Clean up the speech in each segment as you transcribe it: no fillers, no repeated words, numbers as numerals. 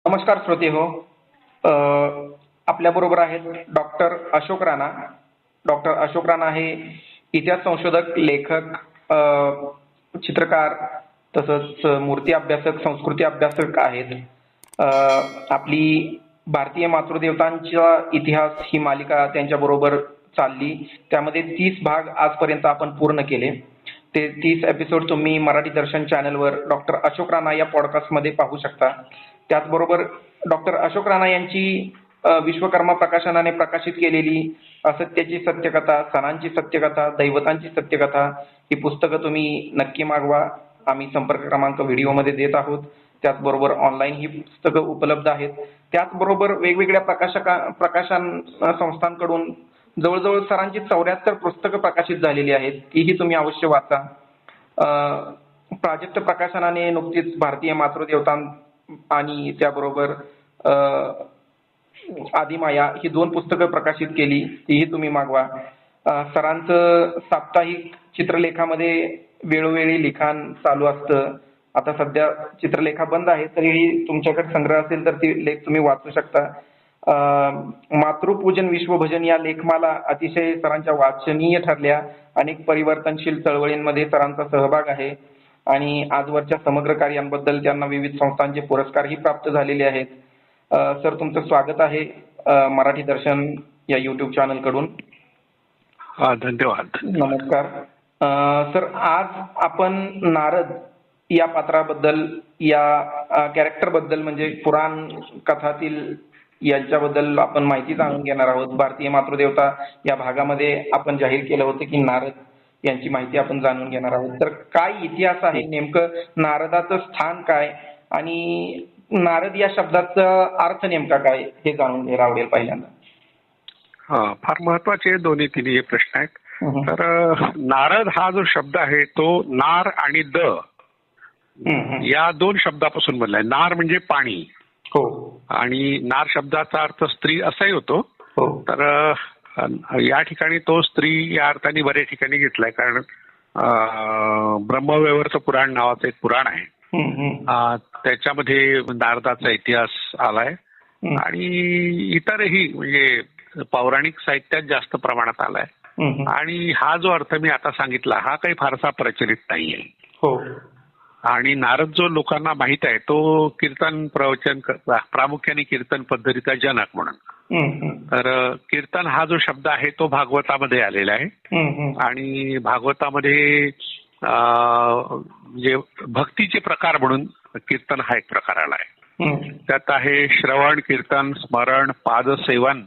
नमस्कार श्रोते हो. आपल्या बरोबर आहेत डॉक्टर अशोक राणा. डॉक्टर अशोक राणा हे इतिहास संशोधक, लेखक, चित्रकार तसंच मूर्ती अभ्यासक, संस्कृती अभ्यासक आहेत. आपली भारतीय मातृदेवतांचा इतिहास ही मालिका त्यांच्या बरोबर चालली. त्यामध्ये 30 भाग आजपर्यंत आपण पूर्ण केले. ते 30 एपिसोड तुम्ही मराठी दर्शन चॅनलवर डॉक्टर अशोक राणा या पॉडकास्टमध्ये पाहू शकता. त्याचबरोबर डॉक्टर अशोक राणा यांची विश्वकर्मा प्रकाशनाने प्रकाशित केलेली असत्याची सत्यकथा, सणांची सत्यकथा, दैवतांची सत्यकथा ही पुस्तकं तुम्ही नक्की मागवा. आम्ही संपर्क क्रमांक व्हिडिओमध्ये देत आहोत. त्याचबरोबर ऑनलाईन ही पुस्तकं उपलब्ध आहेत. त्याचबरोबर वेगवेगळ्या प्रकाशन संस्थांकडून जवळजवळ सरांची 74 पुस्तकं प्रकाशित झालेली आहेत. तीही तुम्ही अवश्य वाचा. प्राजक्त प्रकाशनाने नुकतीच भारतीय मातृदेवता आणि त्याबरोबर आदिमाया ही 2 पुस्तकं प्रकाशित केली. तीही तुम्ही मागवा. सरांचं साप्ताहिक चित्रलेखामध्ये वेळोवेळी लिखाण चालू असतं. आता सध्या चित्रलेखा बंद आहे, तरीही तुमच्याकडे संग्रह असेल तर ती लेख तुम्ही वाचू शकता. मातृपूजन विश्वभजन या लेखमाला अतिशय सरांच्या वाचनीय ठरल्या. अनेक परिवर्तनशील चळवळींमध्ये सरांचा सहभाग आहे आणि आजवरच्या समग्र कार्यांबद्दल त्यांना विविध संस्थांचे पुरस्कारही प्राप्त झालेले आहेत. सर, तुमचं स्वागत आहे मराठी दर्शन या युट्यूब चॅनल कडून. धन्यवाद. नमस्कार सर. आज आपण नारद या पात्राबद्दल, या कॅरेक्टर बद्दल म्हणजे पुराण कथातील यांच्याबद्दल आपण माहिती जाणून घेणार आहोत. भारतीय मातृदेवता या भागामध्ये आपण जाहीर केलं होतं की नारद यांची माहिती आपण जाणून घेणार आहोत. तर काय इतिहास आहे, नेमकं नारदाचं स्थान काय आणि नारद या शब्दाचा अर्थ नेमका काय हे जाणून घ्यायला आवडेल पहिल्यांदा. फार महत्वाचे दोन्ही तिन्ही प्रश्न आहेत. तर नारद हा जो शब्द आहे तो नार आणि द या 2 शब्दापासून बनलाय. नार म्हणजे पाणी, हो, आणि नार शब्दाचा अर्थ स्त्री असाही होतो. तर या ठिकाणी तो स्त्री या अर्थाने बऱ्याच ठिकाणी घेतलाय, कारण ब्रह्मवैवर्त पुराण नावाचं एक पुराण आहे. त्याच्यामध्ये नारदाचा इतिहास आलाय आणि इतरही म्हणजे पौराणिक साहित्यात जास्त प्रमाणात आलाय. आणि हा जो अर्थ मी आता सांगितला हा काही फारसा प्रचलित नाहीये. आणि नारद जो लोकांना माहित आहे तो कीर्तन प्रवचन, प्रामुख्याने कीर्तन पद्धतीचा जनक म्हणून. तर कीर्तन हा जो शब्द आहे तो भागवतामध्ये आलेला आहे आणि भागवतामध्ये जे भक्तीचे प्रकार म्हणून कीर्तन हा एक प्रकार आला आहे. त्यात आहे श्रवण, कीर्तन, स्मरण, पादसेवन,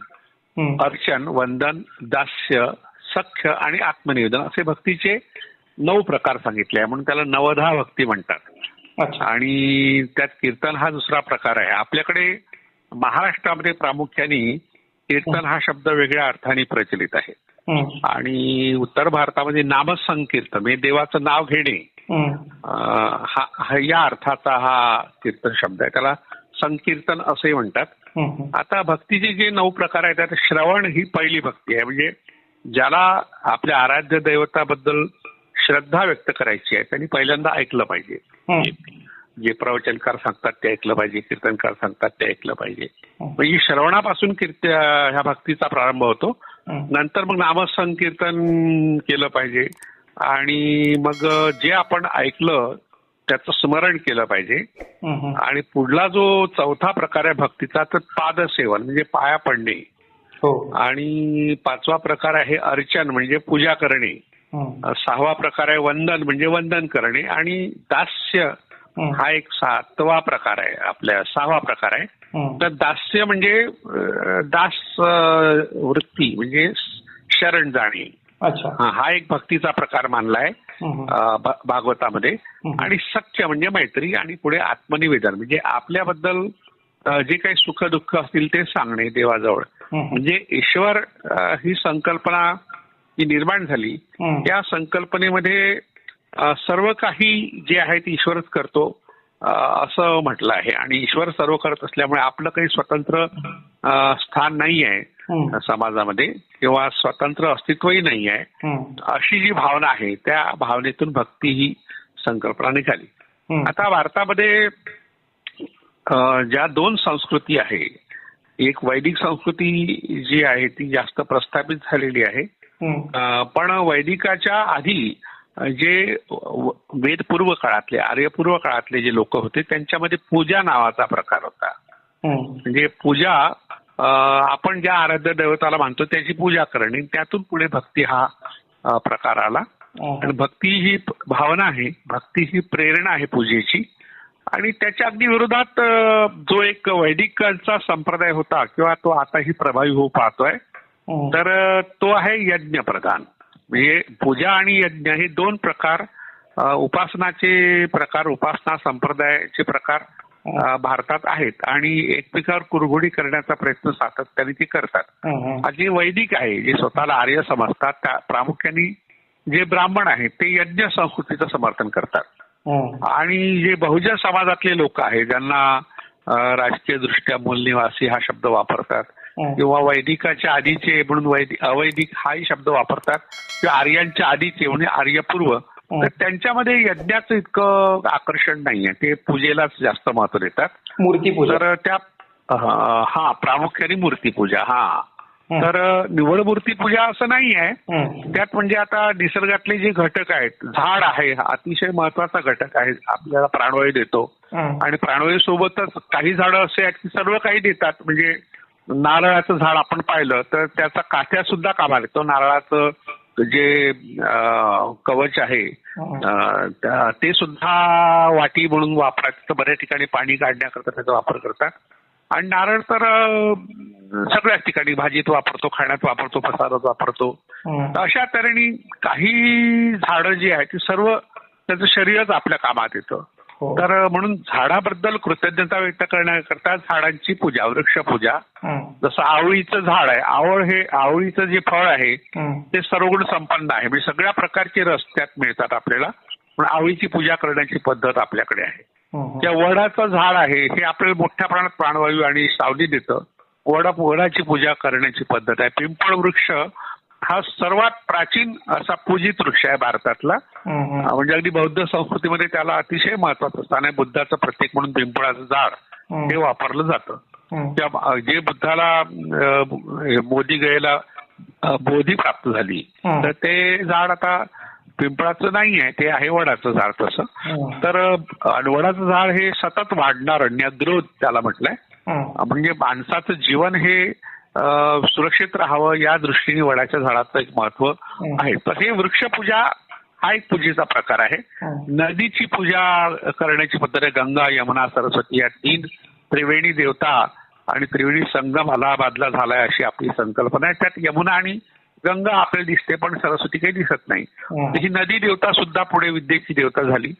अर्चन, वंदन, दास्य, सख्य आणि आत्मनिवेदन असे भक्तीचे 9 प्रकार सांगितले आहे, म्हणून त्याला नवधा भक्ती म्हणतात. आणि त्यात कीर्तन हा दुसरा प्रकार आहे. आपल्याकडे महाराष्ट्रामध्ये प्रामुख्याने कीर्तन हा शब्द वेगळ्या अर्थाने प्रचलित आहे आणि उत्तर भारतामध्ये नामसंकीर्तन म्हणजे देवाचं नाव घेणे या अर्थाचा हा कीर्तन शब्द आहे. त्याला संकीर्तन असे म्हणतात. आता भक्तीचे जे 9 प्रकार आहेत त्यात श्रवण ही पहिली भक्ती आहे. म्हणजे ज्याला आपल्या आराध्य दैवताबद्दल श्रद्धा व्यक्त करायची आहे त्यांनी पहिल्यांदा ऐकलं पाहिजे. जे प्रवचनकार सांगतात ते ऐकलं पाहिजे, कीर्तनकार सांगतात ते ऐकलं पाहिजे. म्हणजे श्रवणापासून ह्या भक्तीचा प्रारंभ होतो. नंतर मग नामसंकीर्तन केलं पाहिजे आणि मग जे आपण ऐकलं त्याचं स्मरण केलं पाहिजे. आणि पुढला जो 4था प्रकार आहे भक्तीचा तर पादसेवन म्हणजे पाया पडणे. आणि 5वा प्रकार आहे अर्चन म्हणजे पूजा करणे. 6वा प्रकार आहे वंदन म्हणजे वंदन करणे. आणि दास्य हा एक 7वा प्रकार आहे, आपल्या 6वा प्रकार आहे. तर दास्य म्हणजे दास वृत्ती म्हणजे शरण जाणे. हा एक भक्तीचा प्रकार मानलाय भागवतामध्ये. आणि सख्य म्हणजे मैत्री आणि पुढे आत्मनिवेदन म्हणजे आपल्याबद्दल जे काही सुख दुःख असतील ते सांगणे देवाजवळ. म्हणजे ईश्वर ही संकल्पना जी निर्माण झाली त्या संकल्पनेमध्ये सर्व काही जे आहे ते ईश्वरच करतो असं म्हटलं आहे. आणि ईश्वर सर्व करत असल्यामुळे आपलं काही स्वतंत्र स्थान नाही आहे समाजामध्ये किंवा स्वतंत्र अस्तित्वही नाही आहे, अशी जी भावना आहे त्या भावनेतून भक्ती ही संकल्पना निघाली. आता भारतामध्ये ज्या दोन संस्कृती आहे, एक वैदिक संस्कृती जी आहे ती जास्त प्रस्थापित झालेली आहे. पण वैदिकाच्या आधी जे वेदपूर्व काळातले, आर्यपूर्व काळातले जे लोक होते त्यांच्यामध्ये पूजा नावाचा प्रकार होता. म्हणजे पूजा, आपण ज्या आराध्य दैवताला मानतो त्याची पूजा करणे, त्यातून पुढे भक्ती हा प्रकार आला. आणि भक्ती ही भावना आहे, भक्ती ही प्रेरणा आहे पूजेची. आणि त्याच्या अगदी विरोधात जो एक वैदिकांचा संप्रदाय होता किंवा तो आताही प्रभावी होऊ पाहतोय, तर तो आहे यज्ञ प्रधान. म्हणजे पूजा आणि यज्ञ हे दोन प्रकार, उपासनाचे प्रकार, उपासना संप्रदायाचे प्रकार भारतात आहेत आणि एकमेकावर कुरघोडी करण्याचा प्रयत्न सातत्याने ते करतात. जे वैदिक आहे, जे स्वतःला आर्य समजतात, त्या प्रामुख्याने जे ब्राह्मण आहेत ते यज्ञ संस्कृतीचं समर्थन करतात. आणि जे बहुजन समाजातले लोक आहेत ज्यांना राजकीय दृष्ट्या मूलनिवासी हा शब्द वापरतात किंवा वैदिकाच्या आधीचे म्हणून अवैदिक हाही शब्द वापरतात किंवा आर्यांच्या आधीचे म्हणजे आर्यपूर्व, तर त्यांच्यामध्ये यज्ञाचं इतकं आकर्षण नाहीये. ते पूजेलाच जास्त महत्व देतात. मूर्तीपूजा. तर त्या प्रामुख्याने मूर्तीपूजा. तर निवड मूर्तीपूजा असं नाही आहे. त्यात म्हणजे आता निसर्गातले जे घटक आहेत, झाड आहे हा अतिशय महत्वाचा घटक आहे, आपल्याला प्राणवायू देतो. आणि प्राणवायू सोबतच काही झाडं असे आहेत की सर्व काही देतात. म्हणजे नारळाचं झाड आपण पाहिलं तर त्याचा काठ्या सुद्धा कामाला येतो. नारळाचं जे कवच आहे ते सुद्धा वाटी म्हणून वापरायचं, बऱ्याच ठिकाणी पाणी काढण्याकरता त्याचा वापर करतात. आणि नारळ तर सगळ्याच ठिकाणी भाजीत वापरतो, खाण्यात वापरतो, प्रसादात वापरतो. अशा तऱ्हेने काही झाडं जी आहेत ती सर्व त्याचं शरीरच आपल्या कामात येतं. तर म्हणून झाडाबद्दल कृतज्ञता व्यक्त करण्याकरता झाडांची पूजा, वृक्षपूजा. जसं आवळीचं झाड आहे, आवळीचं जे फळ आहे ते सर्वगुण संपन्न आहे. म्हणजे सगळ्या प्रकारचे रस त्यात मिळतात आपल्याला. पण आवळीची पूजा करण्याची पद्धत आपल्याकडे आहे. त्या वडाचं झाड आहे, हे आपल्याला मोठ्या प्रमाणात प्राणवायू आणि सावली देतं. वडाची पूजा करण्याची पद्धत आहे. पिंपळ वृक्ष हा सर्वात प्राचीन असा पूजित वृक्ष आहे भारतातला. म्हणजे अगदी बौद्ध संस्कृतीमध्ये त्याला अतिशय महत्वाचं स्थान आहे. बुद्धाचं प्रतीक म्हणून पिंपळाचं झाड हे वापरलं जातं. जे बुद्धाला मोदी गयेला बोधी प्राप्त झाली, तर ते झाड आता पिंपळाचं नाही आहे, ते आहे वडाचं झाड. तसं तर वडाचं झाड हे सतत वाढणार न्यग्रोध त्याला म्हटलंय. म्हणजे माणसाचं जीवन हे सुरक्षित राहावं या दृष्टीने वडाच्या झाडाचं एक महत्व आहे. तर हे वृक्षपूजा हा एक पूजेचा प्रकार आहे. नदीची पूजा करण्याची पद्धत आहे. गंगा, यमुना, सरस्वती या 3 त्रिवेणी देवता आणि त्रिवेणी संगम अलाहाबादला झालाय अशी आपली संकल्पना आहे. त्यात यमुना आणि गंगा आपल्याला दिसते पण सरस्वती काही दिसत नाही. ही नदी देवता सुद्धा पुढे विद्येची देवता झाली.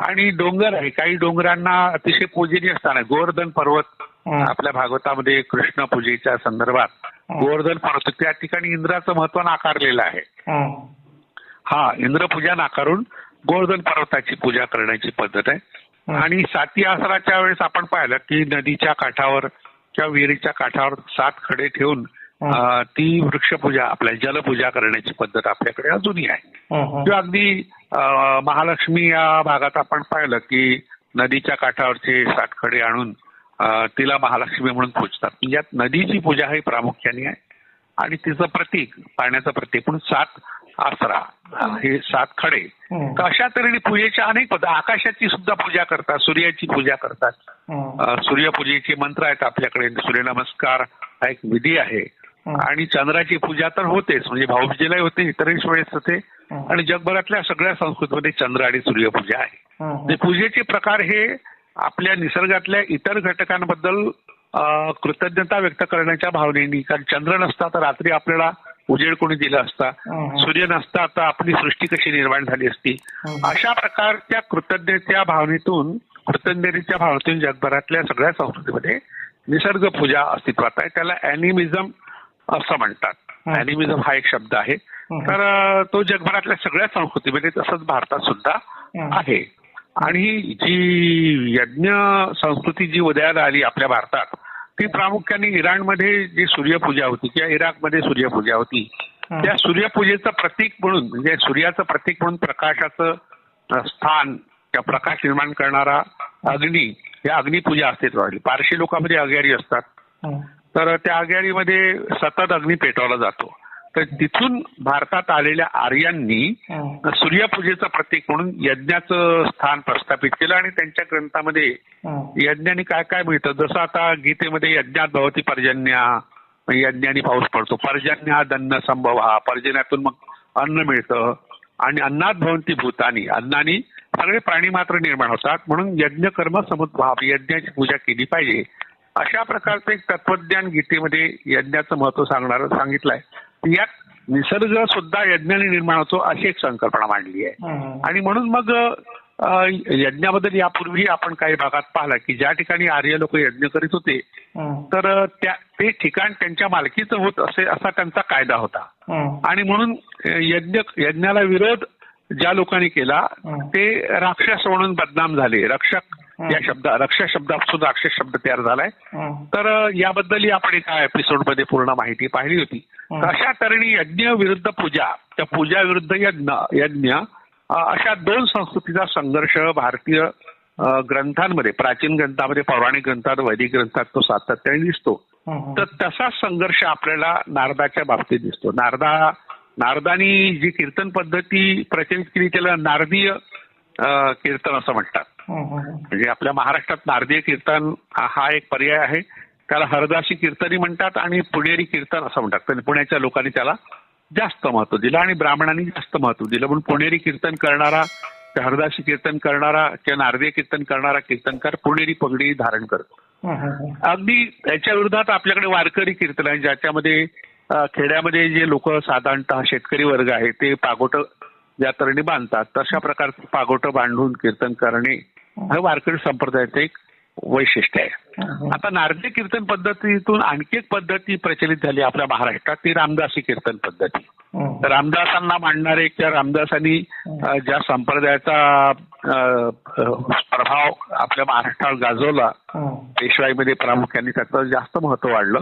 आणि डोंगर आहे, काही डोंगरांना अतिशय पूजनीय स्थान आहे. गोवर्धन पर्वत आपल्या भागवतामध्ये कृष्ण पूजेच्या संदर्भात गोवर्धन पर्वत, त्या ठिकाणी इंद्राचं महत्व नाकारलेलं आहे. इंद्रपूजा नाकारून गोवर्धन पर्वताची पूजा करण्याची पद्धत आहे. आणि साती आसराच्या वेळेस आपण पाहिलं की नदीच्या काठावर किंवा विहिरीच्या काठावर 7 खडे ठेवून ती वृक्षपूजा, आपल्या जलपूजा करण्याची पद्धत आपल्याकडे अजूनही आहे. किंवा अगदी महालक्ष्मी या भागात आपण पाहिलं की नदीच्या काठावरचे 7 खडे आणून तिला महालक्ष्मी म्हणून पूजतात. यात नदीची पूजा ही प्रामुख्याने आहे. आणि तिचं प्रतीक, पाण्याचं प्रतीक म्हणून 7 आसरा, हे 7 खडे. तर अशा तऱ्हेने पूजेच्या अनेक पद्धती. आकाशाची सुद्धा पूजा करतात, सूर्याची पूजा करतात. सूर्यपूजेचे मंत्र आहेत आपल्याकडे. सूर्यनमस्कार हा एक विधी आहे. आणि चंद्राची पूजा तर होतेच, म्हणजे भाऊबीजेलाही होते, इतरही वेळेस होते. आणि जगभरातल्या सगळ्या संस्कृतीमध्ये चंद्र आणि सूर्यपूजा आहे. पूजेचे प्रकार हे आपल्या निसर्गातल्या इतर घटकांबद्दल कृतज्ञता व्यक्त करण्याच्या भावनेनी, कारण चंद्र नसता तर रात्री आपल्याला उजेड कोणी दिला असता, सूर्य नसता तर आपली सृष्टी कशी निर्माण झाली असती. अशा प्रकारच्या कृतज्ञतेच्या भावनेतून जगभरातल्या सगळ्या संस्कृतीमध्ये निसर्ग पूजा अस्तित्वात आहे. त्याला अॅनिमिझम असं म्हणतात. अॅनिमिझम हा एक शब्द आहे. तर तो जगभरातल्या सगळ्या संस्कृतीमध्ये, तसंच भारतात सुद्धा आहे. आणि जी यज्ञ संस्कृती जी उदयाला आली आपल्या भारतात, ती प्रामुख्याने इराणमध्ये जी सूर्यपूजा होती किंवा इराकमध्ये सूर्यपूजा होती, त्या सूर्यपूजेचं प्रतीक म्हणून, म्हणजे सूर्याचं प्रतीक म्हणून प्रकाशाचं स्थान किंवा प्रकाश निर्माण करणारा अग्नी या अग्निपूजा अस्तित्वात आली. पारशी लोकांमध्ये अग्यारी असतात, तर त्या अग्यारीमध्ये सतत अग्नी पेटवला जातो. तर तिथून भारतात आलेल्या आर्यांनी सूर्यपूजेचं प्रतीक म्हणून यज्ञाचं स्थान प्रस्थापित केलं आणि त्यांच्या ग्रंथामध्ये यज्ञाने काय काय मिळतं, जसं आता गीतेमध्ये यज्ञात भवती पर्जन्या, यज्ञाने पाऊस पडतो, पर्जन्यात अन्न संभवा, पर्जन्यातून मग अन्न मिळतं आणि अन्नात भवंती भूतानी, अन्नानी सगळे प्राणी मात्र निर्माण होतात, म्हणून यज्ञ कर्म समुद्भाव, यज्ञाची पूजा केली पाहिजे. अशा प्रकारचं एक तत्वज्ञान गीतेमध्ये यज्ञाचं महत्व सांगितलंय. यात निसर्ग सुद्धा यज्ञाने निर्माण होतो अशी एक संकल्पना मांडली आहे. आणि म्हणून मग यज्ञाबद्दल यापूर्वी आपण काही भागात पाहिलं की ज्या ठिकाणी आर्य लोक यज्ञ करीत होते तर ते ठिकाण त्यांच्या मालकीचं होत असे असा त्यांचा कायदा होता. आणि म्हणून यज्ञाला विरोध ज्या लोकांनी केला ते राक्षस म्हणून बदनाम झाले. रक्षा शब्दापासून राक्षस शब्द तयार झालाय. तर याबद्दल आपण एका एपिसोडमध्ये पूर्ण माहिती पाहिली होती. अशा तऱ्हेने यज्ञ विरुद्ध पूजा, त्या पूजा विरुद्ध यज्ञ अशा दोन संस्कृतीचा संघर्ष भारतीय ग्रंथांमध्ये, प्राचीन ग्रंथामध्ये, पौराणिक ग्रंथात, वैदिक ग्रंथात तो सातत्याने दिसतो. तर तसाच संघर्ष आपल्याला नारदाच्या बाबतीत दिसतो. नारदानी जी कीर्तन पद्धती प्रचलित केली त्याला नारदीय कीर्तन असं म्हणतात. म्हणजे आपल्या महाराष्ट्रात नारदीय कीर्तन हा एक पर्याय आहे. त्याला हरदासी कीर्तनी म्हणतात आणि पुणेरी कीर्तन असं म्हणतात. पुण्याच्या लोकांनी त्याला जास्त महत्व दिलं आणि ब्राह्मणांनी जास्त महत्व दिलं, म्हणून पुणेरी कीर्तन करणारा, हरदासी कीर्तन करणारा किंवा नारदीय कीर्तन करणारा कीर्तनकार पुणेरी पगडी धारण करतो. अगदी त्याच्या विरोधात आपल्याकडे वारकरी कीर्तन आहे, ज्याच्यामध्ये खेड्यामध्ये जे लोक साधारणतः शेतकरी वर्ग आहे ते पागोट ज्या तऱ्हेने बांधतात तशा प्रकारचं पागोट बांधून कीर्तन करणे हे वारकरी संप्रदायाचं एक वैशिष्ट्य आहे. आता नारदीय कीर्तन पद्धतीतून आणखी एक पद्धती प्रचलित झाली आपल्या महाराष्ट्रात, ती रामदासी कीर्तन पद्धती. रामदासांना मांडणारे किंवा रामदासांनी ज्या संप्रदायाचा प्रभाव आपल्या महाराष्ट्रावर गाजवला, पेशवाईमध्ये प्रामुख्याने त्याचं जास्त महत्व वाढलं.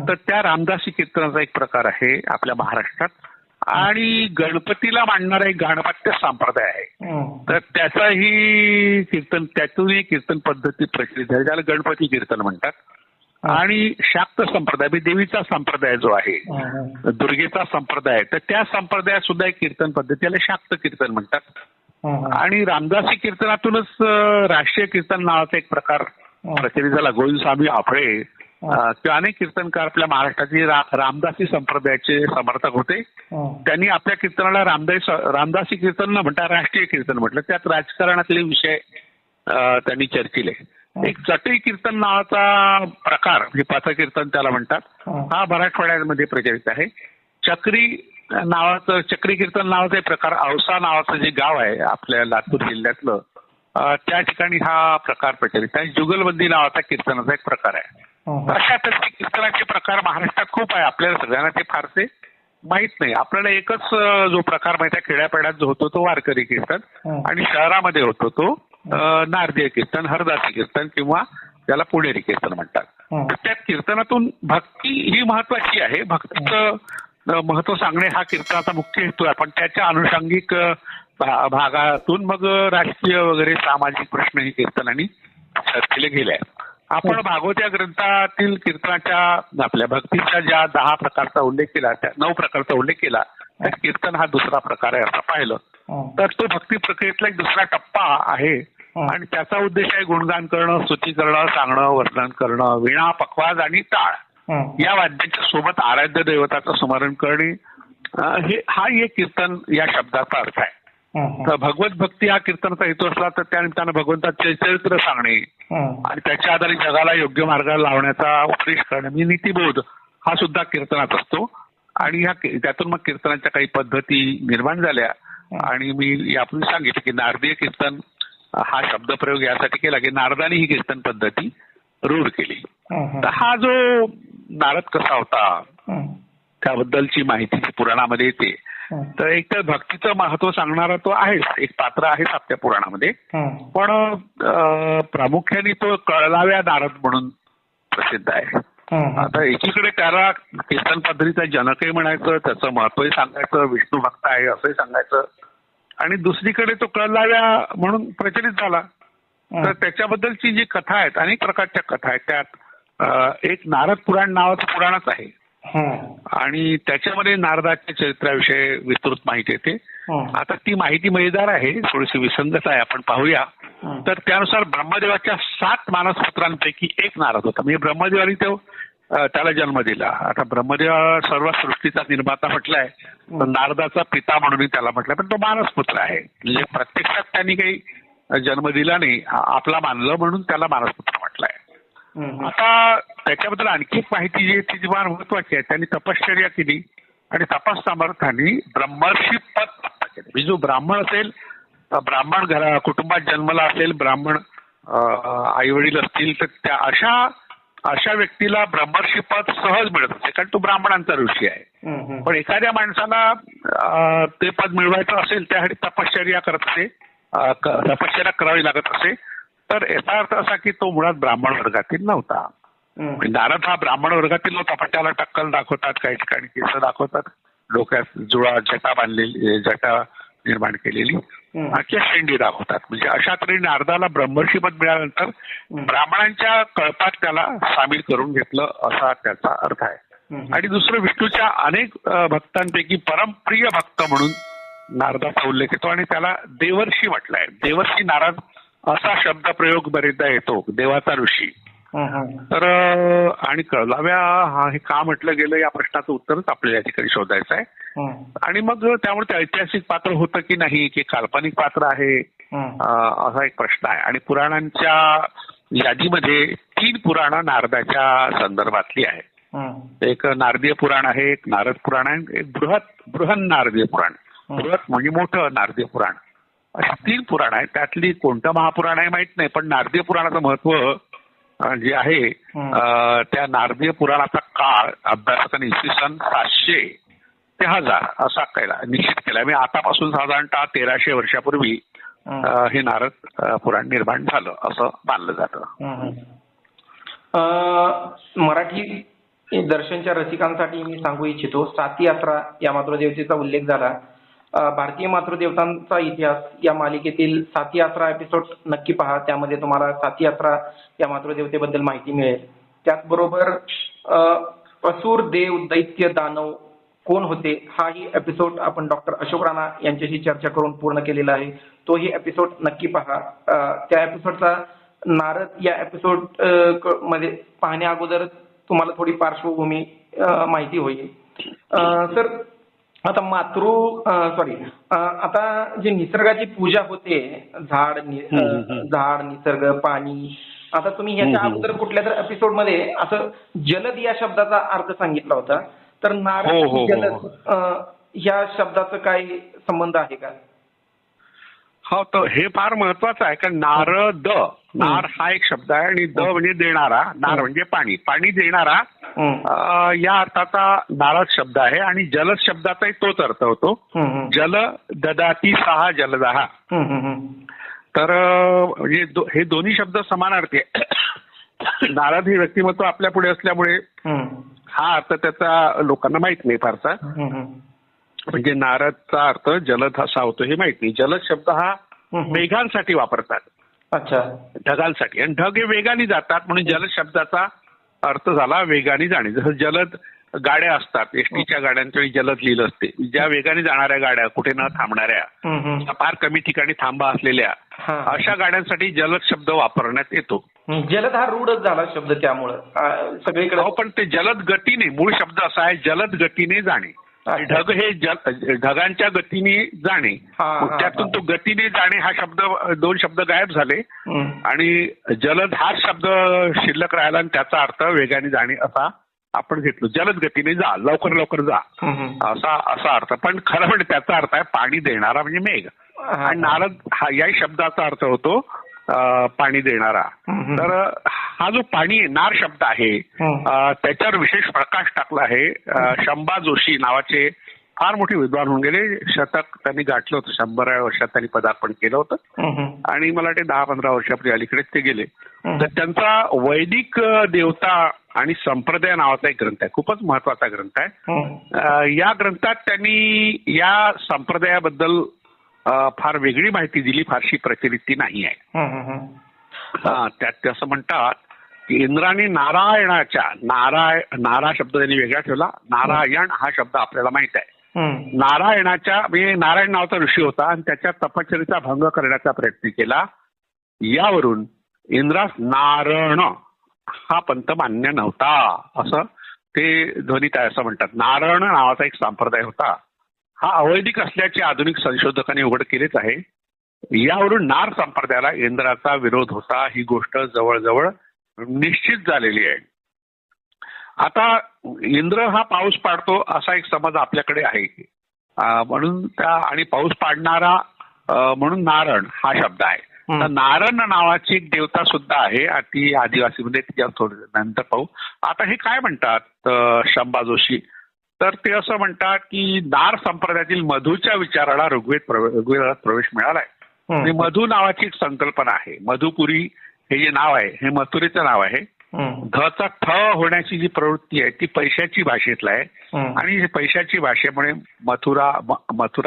तर त्या रामदासी कीर्तनाचा एक प्रकार आहे आपल्या महाराष्ट्रात. आणि गणपतीला मांडणारा एक गाणपत्य संप्रदाय आहे, तर त्याचाही त्यातूनही कीर्तन पद्धती प्रचलित झाली, त्याला गणपती कीर्तन म्हणतात. आणि शाक्त संप्रदाय, देवीचा संप्रदाय जो आहे, दुर्गेचा संप्रदाय, तर त्या संप्रदायात सुद्धा एक कीर्तन पद्धती, त्याला शाक्त कीर्तन म्हणतात. आणि रामदासी कीर्तनातूनच राष्ट्रीय कीर्तन नावाचा एक प्रकार प्रचलित झाला. गोविंद स्वामी आपळे किंवा अनेक कीर्तनकार आपल्या महाराष्ट्राचे रामदासी संप्रदायाचे समर्थक होते. त्यांनी आपल्या कीर्तनाला रामदासी कीर्तन न म्हणता राष्ट्रीय कीर्तन म्हटलं. त्यात राजकारणातले विषय त्यांनी चर्चिले. एक चटई कीर्तन नावाचा प्रकार, म्हणजे पथकीर्तन त्याला म्हणतात, हा मराठवाड्यामध्ये प्रचलित आहे. चक्री कीर्तन नावाचा एक प्रकार, औसा नावाचं जे गाव आहे आपल्या लातूर जिल्ह्यातलं, त्या ठिकाणी हा प्रकार प्रचलित आहे. जुगलबंदी नावाचा कीर्तनाचा एक प्रकार आहे. अशा तऱ्हेचे कीर्तनाचे प्रकार महाराष्ट्रात खूप आहे. आपल्याला सगळ्यांना ते फारसे माहित नाही. आपल्याला एकच जो प्रकार माहिती आहे खेड्यापाड्यात जो होतो तो वारकरी कीर्तन, आणि शहरामध्ये होतो तो नारदीय कीर्तन, हरदासी कीर्तन किंवा त्याला पुणेरी कीर्तन म्हणतात. तर त्या कीर्तनातून भक्ती ही महत्वाची आहे. भक्तीचं महत्व सांगणे हा कीर्तनाचा मुख्य हेतू आहे. पण त्याच्या अनुषंगिक भागातून मग राजकीय वगैरे सामाजिक प्रश्न ही कीर्तनांनी चर्चेले गेले आहेत. आपण भागवत या ग्रंथातील कीर्तनाच्या आपल्या भक्तीच्या ज्या 10 प्रकारचा उल्लेख केला, त्या 9 प्रकारचा उल्लेख केला, त्यात कीर्तन हा दुसरा प्रकार आहे असं पाहिलं तर तो भक्ती प्रक्रियेतला एक दुसरा टप्पा आहे. आणि त्याचा उद्देश आहे गुणगान करणं, स्तुती करणं, सांगणं, वर्णन करणं, वीणा, पखवाज आणि टाळ या वाद्यांच्या सोबत आराध्य दैवताचं स्मरण करणे, हा एक कीर्तन या शब्दाचा अर्थ आहे. तर भगवत भक्ती हा कीर्तनाचा हेतू असला तर त्या निमित्तानं भगवंताचे चरित्र सांगणे आणि त्याच्या आधारे जगाला योग्य मार्गाला लावण्याचा उपदेश करणे, म्हणजे नीतिबोध हा सुद्धा कीर्तनात असतो. आणि त्यातून मग कीर्तनाच्या काही पद्धती निर्माण झाल्या. आणि मी यापूर्वी सांगितलं की नारदीय कीर्तन हा शब्दप्रयोग यासाठी केला की नारदाने ही कीर्तन पद्धती रूढ केली. तर हा जो नारद कसा होता त्याबद्दलची माहिती पुराणामध्ये येते. तर एक तर भक्तीचं महत्व सांगणारा तो आहेच, एक पात्र आहेच आपल्या पुराणामध्ये. पण प्रामुख्याने तो कळलाव्या नारद म्हणून प्रसिद्ध आहे. आता एकीकडे त्याला कीर्तन पद्धतीचा जनकही म्हणायचं, त्याचं महत्वही सांगायचं, विष्णू भक्त आहे असंही सांगायचं, आणि दुसरीकडे तो कळलाव्या म्हणून प्रचलित झाला. तर त्याच्याबद्दलची जी कथा आहेत, अनेक प्रकारच्या कथा आहेत. त्यात एक नारद पुराण नावाचं पुराणच आहे आणि त्याच्यामध्ये नारदाच्या चरित्राविषयी विस्तृत माहिती येते. आता ती माहिती मजेदार आहे, थोडीशी विसंगत आहे, आपण पाहूया. तर त्यानुसार ब्रह्मदेवाच्या 7 मानसपुत्रांपैकी एक नारद होता. म्हणजे ब्रह्मदेवानी त्याला जन्म दिला. आता ब्रह्मदेवा सर्व सृष्टीचा निर्माता म्हटलाय, तर नारदाचा पिता म्हणून त्याला म्हटलंय, पण तो मानसपुत्र आहे. म्हणजे प्रत्यक्षात त्यांनी काही जन्म दिला नाही, आपला मानलं म्हणून त्याला मानसपुत्र म्हटलंय. आता त्याच्याबद्दल आणखी एक माहिती जी ती फार महत्वाची आहे. त्यांनी तपश्चर्या केली आणि तपास सामर्थ्याने ब्रह्मर्षी पद प्राप्त केले. म्हणजे जो ब्राह्मण असेल, ब्राह्मण कुटुंबात जन्मला असेल, ब्राह्मण आई वडील असतील, तर त्या अशा व्यक्तीला ब्रह्मर्षी पद सहज मिळत असे, कारण तो ब्राह्मणांचा ऋषी आहे. पण एखाद्या माणसाला ते पद मिळवायचं असेल त्यासाठी तपश्चर्या करत असे, तपश्चर्या करावी लागत असे. तर याचा अर्थ असा की तो मुळात ब्राह्मण वर्गातील नव्हता. नारद हा ब्राह्मण वर्गातील नव्हता, पण त्याला टक्कल दाखवतात, काही ठिकाणी केस दाखवतात, डोक्यात जुळा जटा बांधलेली, जटा निर्माण केलेली, अख्ख्या शेंडी दाखवतात. म्हणजे अशा तऱ्हेने नारदाला ब्रह्मर्षी पद मिळाल्यानंतर ब्राह्मणांच्या कळपात त्याला सामील करून घेतलं, असा त्याचा अर्थ आहे. आणि दुसरं, विष्णूच्या अनेक भक्तांपैकी परमप्रिय भक्त म्हणून नारदाचा उल्लेख येतो आणि त्याला देवर्षी म्हटलंय. देवर्षी नारद असा शब्द प्रयोग बरेचदा येतो, देवाचा ऋषी. तर आणि कळलाव्या हे का म्हटलं गेलं या प्रश्नाचं उत्तरच आपल्याला या ठिकाणी शोधायचं आहे. आणि मग त्यामुळे ते ऐतिहासिक पात्र होतं की नाही, की काल्पनिक पात्र आहे, असा एक प्रश्न आहे. आणि पुराणांच्या यादीमध्ये 3 पुराणं नारदाच्या संदर्भातली आहे. एक नारदीय पुराण आहे, एक नारद पुराण आहे, एक बृहन नारदीय पुराण. बृहत म्हणजे मोठं नारदीय पुराण. अशी 3 पुराण आहेत. त्यातली कोणतं महापुराण आहे माहित नाही, पण नारदीय पुराणाचं महत्व जे आहे त्या नारदीय पुराणाचा काळ अभ्यासकांनी इसवी सन 700 ते 1000 असा निश्चित केला. म्हणजे आतापासून साधारणतः 1300 वर्षापूर्वी हे नारद पुराण निर्माण झालं असं मानलं जातं. मराठी दर्शनच्या रसिकांसाठी मी सांगू इच्छितो, साती यात्रा या मातृदेवतेचा उल्लेख झाला. भारतीय मातृदेवतांचा इतिहास या मालिकेतील साती यात्रा एपिसोड नक्की पहा. त्यामध्ये तुम्हाला साती यात्रा या मातृदेवतेबद्दल माहिती मिळेल. त्याचबरोबर असुर, देव, दैत्य, दानव कोण होते हाही एपिसोड आपण डॉक्टर अशोक राणा यांच्याशी चर्चा करून पूर्ण केलेला आहे. तोही एपिसोड नक्की पहा. त्या एपिसोडचा नारद या एपिसोड मध्ये पाहण्या अगोदर तुम्हाला थोडी पार्श्वभूमी माहिती होईल. सर, आता आता जी निसर्गाची पूजा होते, झाड, निसर्ग, पाणी. आता तुम्ही ह्याच्या अगोदर कुठल्या तर एपिसोड मध्ये असं जलद या शब्दाचा अर्थ सांगितला होता, तर नारद जलद ह्या शब्दाचा काही संबंध आहे का? हो, तर हे फार महत्वाचं आहे, कारण नारद, नार हा एक शब्द आहे आणि द म्हणजे देणारा, नार म्हणजे पाणी, पाणी देणारा, या अर्थाचा नारद शब्द आहे. आणि जलद शब्दाचाही तोच अर्थ होतो, जल ददाती सहा जलदहा. तर म्हणजे हे दोन्ही शब्द समानार्थी आहे. नारद हे व्यक्तिमत्व आपल्या पुढे असल्यामुळे हा अर्थ त्याचा लोकांना माहित नाही फारसा. म्हणजे नारदचा अर्थ जलद असा होतो हे माहित नाही. जलद शब्द हा मेघांसाठी वापरतात, अच्छा, ढगांसाठी. आणि ढग हे वेगाने जातात म्हणून जलद शब्दाचा अर्थ झाला वेगाने जाणे. जसं जलद गाड्या असतात, एसटीच्या गाड्यांच्या जलद लिहिलं असते, ज्या वेगाने जाणाऱ्या गाड्या, कुठे न थांबणाऱ्या, फार कमी ठिकाणी थांबा असलेल्या, अशा गाड्यांसाठी जलद शब्द वापरण्यात येतो. जलद हा रूढच झाला शब्द, त्यामुळं सगळीकडे. हो, पण ते जलद गतीने, मूळ शब्द असा आहे जलद गतीने जाणे. ढग हे ढगांच्या गतीने जाणे, त्यातून तो गतीने जाणे हा शब्द, 2 शब्द गायब झाले आणि जलद हा शब्द शिल्लक राहिला आणि त्याचा अर्थ वेगाने जाणे असा आपण घेतलो. जलद गतीने जा, लवकर लवकर जा, असा अर्थ. पण खरं म्हणजे त्याचा अर्थ आहे पाणी देणारा, म्हणजे मेघ. आणि नारद हा याही शब्दाचा अर्थ होतो पाणी देणारा. तर हा जो पाणी नार शब्द आहे त्याच्यावर विशेष प्रकाश टाकला आहे शंभा जोशी नावाचे फार मोठे विद्वान होऊन गेले. शतक त्यांनी गाठलं होतं, 100व्या वर्षात त्यांनी पदार्पण केलं होतं आणि मला वाटते 10-15 वर्षापूर्वी अलीकडेच ते गेले. तर त्यांचा वैदिक देवता आणि संप्रदाय नावाचा एक ग्रंथ आहे, खूपच महत्वाचा ग्रंथ आहे. या ग्रंथात त्यांनी या संप्रदायाबद्दल फार वेगळी माहिती दिली, फारशी प्रचलित ती नाही आहे. त्यात असं म्हणतात की इंद्राने नारायणाच्या नारा शब्द त्यांनी वेगळा ठेवला. नारायण हा शब्द आपल्याला माहित आहे. नारायणाच्या म्हणजे नारायण नावाचा ऋषी होता आणि त्याच्या तपश्चर्येचा भंग करण्याचा प्रयत्न केला. यावरून इंद्रास नारण हा पंथ मान्य नव्हता असं ते ध्वनीत आहे असं म्हणतात. नारण नावाचा एक संप्रदाय होता. हा अवैदिक असल्याचे आधुनिक संशोधकांनी उघड केलेच आहे. यावरून नार संप्रदायाला इंद्राचा विरोध होता ही गोष्ट जवळजवळ निश्चित झालेली आहे. आता इंद्र हा पाऊस पाडतो असा एक समज आपल्याकडे आहे म्हणून आणि पाऊस पाडणारा म्हणून नारण हा शब्द आहे. तर नारण नावाची एक देवता सुद्धा आहे ती आदिवासीमध्ये तिच्या थोडं नंतर पाहू. आता हे काय म्हणतात शंभा जोशी, तर ते असं म्हणतात की नार संप्रदायातील मधूच्या विचाराला ऋग्वेदात प्रवेश मिळालाय. आणि मधू नावाची एक संकल्पना आहे. मधुपुरी हे जे नाव आहे हे मथुरेचं नाव आहे. धचा ठ होण्याची जी प्रवृत्ती आहे ती पैशाची भाषेतला आहे आणि पैशाची भाषेमुळे मथुरा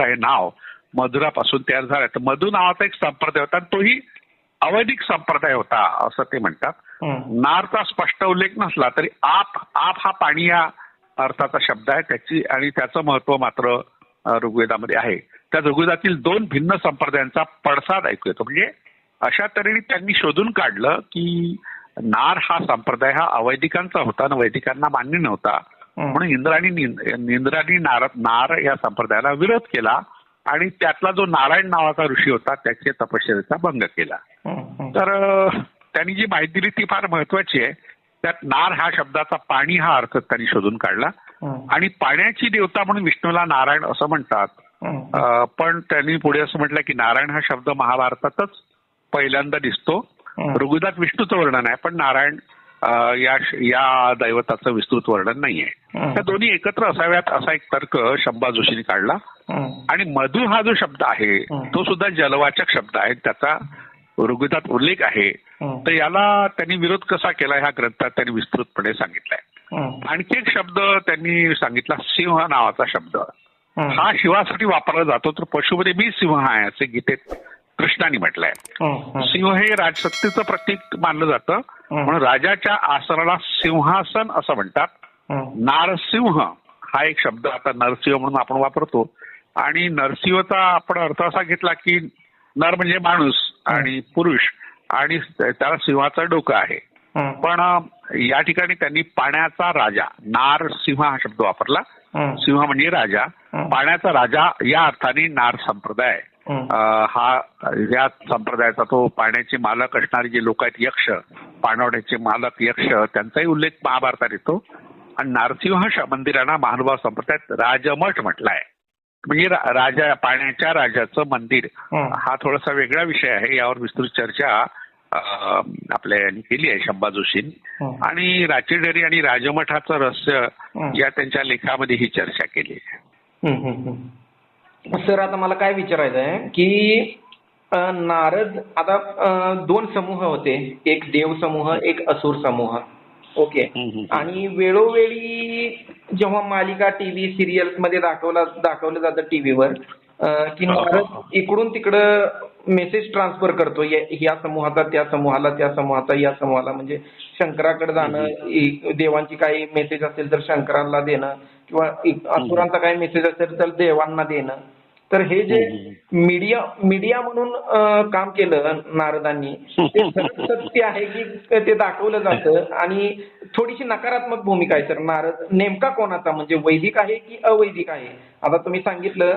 हे नाव मधुरापासून तयार झालं. तर मधु नावाचा एक संप्रदाय होता तोही अवैदिक संप्रदाय होता असं ते म्हणतात. नारचा स्पष्ट उल्लेख नसला तरी आप हा पाणी या अर्थाचा शब्द आहे त्याची आणि त्याचं महत्व मात्र ऋग्वेदामध्ये आहे. त्या ऋग्वेदातील दोन भिन्न संप्रदायांचा पडसाद ऐकू येतो. म्हणजे अशा तऱ्हेने त्यांनी शोधून काढलं की नार हा संप्रदाय हा अवैदिकांचा होता आणि वैदिकांना मान्य नव्हता. म्हणून इंद्रानी नार या संप्रदायाला विरोध केला आणि त्यातला जो नारायण नावाचा ऋषी होता त्याच्या तपश्चर्येचा भंग केला. तर त्यांनी जी माहिती दिली ती फार महत्वाची आहे. त्यात नार हा शब्दाचा पाणी हा अर्थ त्यांनी शोधून काढला आणि पाण्याची देवता म्हणून विष्णूला नारायण असं म्हणतात. पण त्यांनी पुढे असं म्हटलं की नारायण हा शब्द महाभारतातच पहिल्यांदा दिसतो. ऋग्वेदात विष्णूचं वर्णन आहे पण नारायण या दैवताचं विस्तृत वर्णन नाहीये. त्या दोन्ही एकत्र असाव्यात असा एक तर्क शंभा जोशीने काढला. आणि मधु हा जो शब्द आहे तो सुद्धा जलवाचक शब्द आहे त्याचा ऋग्वेदात उल्लेख आहे. तर याला त्यांनी विरोध कसा केला ह्या ग्रंथात त्यांनी विस्तृतपणे सांगितलाय. आणखी एक शब्द त्यांनी सांगितला सिंह नावाचा शब्द. हा शिवासाठी वापरला जातो तर पशुमध्ये मी सिंह आहे असे गीतेत कृष्णाने म्हटलंय. सिंह हे राजसत्तेचं प्रतीक मानलं जातं म्हणून राजाच्या आसनाला सिंहासन असं म्हणतात. नारसिंह हा एक शब्द आता नरसिंह म्हणून आपण वापरतो आणि नरसिंहचा आपण अर्थ असा घेतला की नर म्हणजे माणूस आणि पुरुष आणि त्याला सिंहाचं डोकं आहे. पण या ठिकाणी त्यांनी पाण्याचा राजा नारसिंह हा शब्द वापरला. सिंह म्हणजे राजा, पाण्याचा राजा या अर्थाने नार संप्रदाय हा या संप्रदायाचा तो पाण्याचे मालक असणारे जे लोक आहेत यक्ष, पाणवड्याचे मालक यक्ष त्यांचाही उल्लेख महाभारतात येतो. आणि नारसिंह मंदिरांना महानुभाव संप्रदायात राजमठ म्हटलाय. म्हणजे राजा पाण्याच्या राजाचं मंदिर हा थोडासा वेगळा विषय आहे. यावर विस्तृत चर्चा आपल्या यांनी केली आहे शंभा जोशींनी. आणि राचेडेरी आणि राजमठाचं रहस्य या त्यांच्या लेखामध्ये ही चर्चा केली आहे. सर आता मला काय विचारायचं आहे की नारद आता दोन समूह होते, एक देव समूह एक असुर समूह. ओके. आणि वेळोवेळी जेव्हा मालिका टीव्ही सिरियल्स मध्ये दाखवलं जातं टीव्हीवर की नारद इकडून तिकडं मेसेज ट्रान्सफर करतो या समूहाचा त्या समूहाला, त्या समूहाचा या समूहाला. म्हणजे शंकराकडे जाणं, देवांची काही मेसेज असेल तर शंकरांना देणं किंवा असुरांचा काही मेसेज असेल तर देवांना देणं. तर हे जे मीडिया म्हणून काम केलं नारदांनी ते सत्य आहे की ते दाखवलं जातं आणि थोडीशी नकारात्मक भूमिका आहे. तर नारद नेमका कोणाचा म्हणजे वैदिक आहे की अवैदिक आहे? आता तुम्ही सांगितलं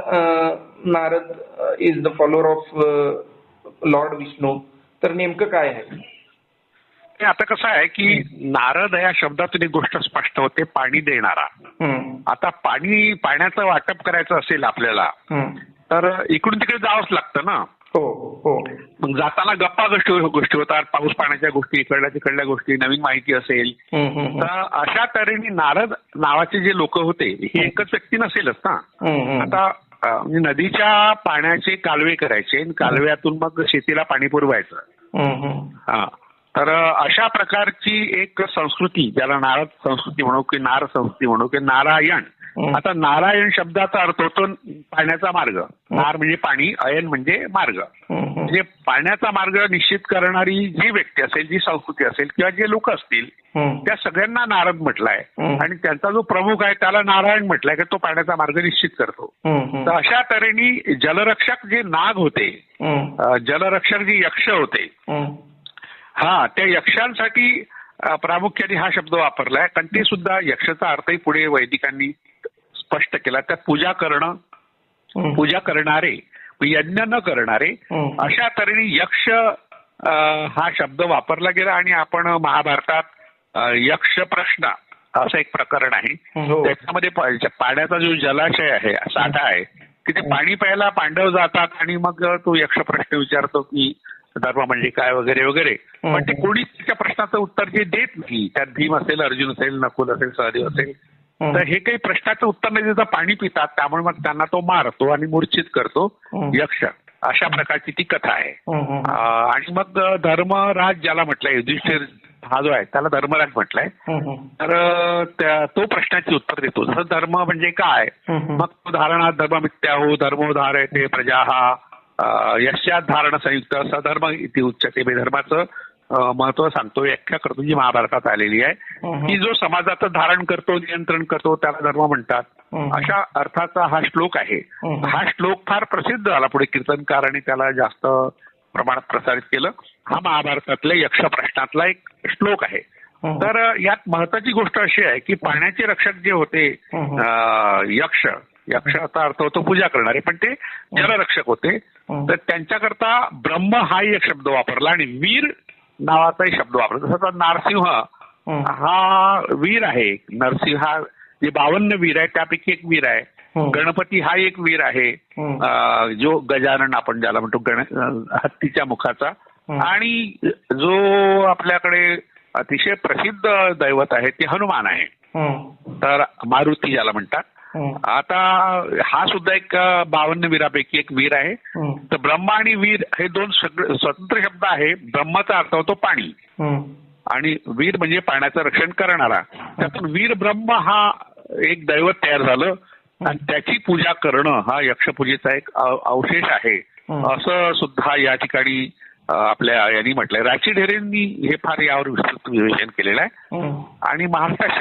Narad is the follower of Lord Vishnu, तर नेमकं काय आहे? आता कसं आहे की नारद या शब्दातून एक गोष्ट स्पष्ट होते, पाणी देणारा. आता पाण्याचं वाटप करायचं असेल आपल्याला तर इकडून तिकडे जावंच लागतं ना. मग जाताना गप्पा गोष्टी होतात, पाऊस पाण्याच्या गोष्टी, इकडल्या तिकडल्या गोष्टी, नवीन माहिती असेल. तर अशा तऱ्हेने नारद नावाचे जे लोक होते हे एकच व्यक्ती नसेलच ना. आता नदीच्या पाण्याचे कालवे करायचे, कालव्यातून मग शेतीला पाणी पुरवायचं. तर अशा प्रकारची एक संस्कृती ज्याला नारद संस्कृती म्हणू की नार संस्कृती म्हणू की नारायण आता नारायण शब्दाचा अर्थ होतो पाण्याचा मार्ग. नार म्हणजे पाणी, अयन म्हणजे मार्ग. म्हणजे पाण्याचा मार्ग निश्चित करणारी जी व्यक्ती असेल, जी संस्कृती असेल किंवा जे लोक असतील त्या सगळ्यांना नारद म्हटलंय आणि त्यांचा जो प्रमुख आहे त्याला नारायण म्हटलंय की तो पाण्याचा मार्ग निश्चित करतो. तर अशा तऱ्हेने जलरक्षक जे नाग होते, जलरक्षक जे यक्ष होते, त्या यक्षांसाठी प्रामुख्याने हा शब्द वापरलाय. कारण ते सुद्धा यक्षाचा अर्थही पुढे वैदिकांनी स्पष्ट केला. त्यात पूजा करणं, पूजा करणारे, यज्ञ न करणारे, अशा तऱ्हेने यक्ष हा शब्द वापरला गेला. आणि आपण महाभारतात यक्ष प्रश्न असं एक प्रकरण आहे, त्याच्यामध्ये पाण्याचा जो जलाशय आहे, साठा आहे, तिथे पाणी प्यायला पांडव जातात आणि मग तो यक्ष प्रश्न विचारतो की धर्म म्हणजे काय वगैरे वगैरे. पण ते कोणीच त्याच्या प्रश्नाचं उत्तर जे देत नाही. त्यात भीम असेल, अर्जुन असेल, नकुल असेल, सहदेव असेल, तर हे काही प्रश्नाचं उत्तर नाही देता पाणी पितात. त्यामुळे मग त्यांना तो मारतो आणि मूर्छित करतो यक्ष. अशा प्रकारची ती कथा आहे. आणि मग धर्मराज ज्याला म्हटलंय, युधिष्ठिर हा जो आहे त्याला धर्मराज म्हटलंय. तर तो प्रश्नाची उत्तर देतो. जसं धर्म म्हणजे काय, मग तो धारणा धर्म मिथ्याहो धर्मो धारयते प्रजाहा यश्चात धारण संयुक्त सधर्म इति उच्यते. धर्माचं महत्व सांगतो, व्याख्या करतो जी महाभारतात आलेली आहे, की जो समाजाचं धारण करतो, नियंत्रण करतो त्याला धर्म म्हणतात. अशा अर्थाचा हा श्लोक आहे. हा श्लोक फार प्रसिद्ध झाला पुढे कीर्तनकारांनी त्याला जास्त प्रमाणात प्रसारित केलं. हा महाभारतातल्या यक्ष प्रश्नातला एक श्लोक आहे. तर यात महत्वाची गोष्ट अशी आहे की पाण्याचे रक्षक जे होते यक्ष, यक्षाचा अर्थ होतो पूजा करणारे, पण ते जलरक्षक होते. तर त्यांच्याकरता ब्रह्म हा एक शब्द वापरला आणि वीर नावाचाही शब्द वापरला. जसं नारसिंह हा वीर आहे, नरसिंह हा जे 52 वीर आहे त्यापैकी एक वीर आहे. गणपती हा एक वीर आहे, जो गजानन आपण ज्याला म्हणतो, हत्तीच्या मुखाचा. आणि जो आपल्याकडे अतिशय प्रसिद्ध दैवत आहे ते हनुमान आहे, तर मारुती ज्याला म्हणतात. आता हा सुद्धा एक 52 वीरापैकी एक वीर आहे. तर ब्रह्म आणि वीर हे दोन स्वतंत्र शब्द आहे. ब्रह्माचा अर्थ होतो पाणी आणि वीर म्हणजे पाण्याचं रक्षण करणारा. त्यातून वीर ब्रह्म हा एक दैवत तयार झालं आणि त्याची पूजा करणं हा यक्षपूजेचा एक अवशेष आहे, असं सुद्धा या ठिकाणी आपल्या यांनी म्हटलंय. राची ढेरेंनी हे फार यावर विस्तृत विवेचन केलेलं आहे. आणि महाराष्ट्रात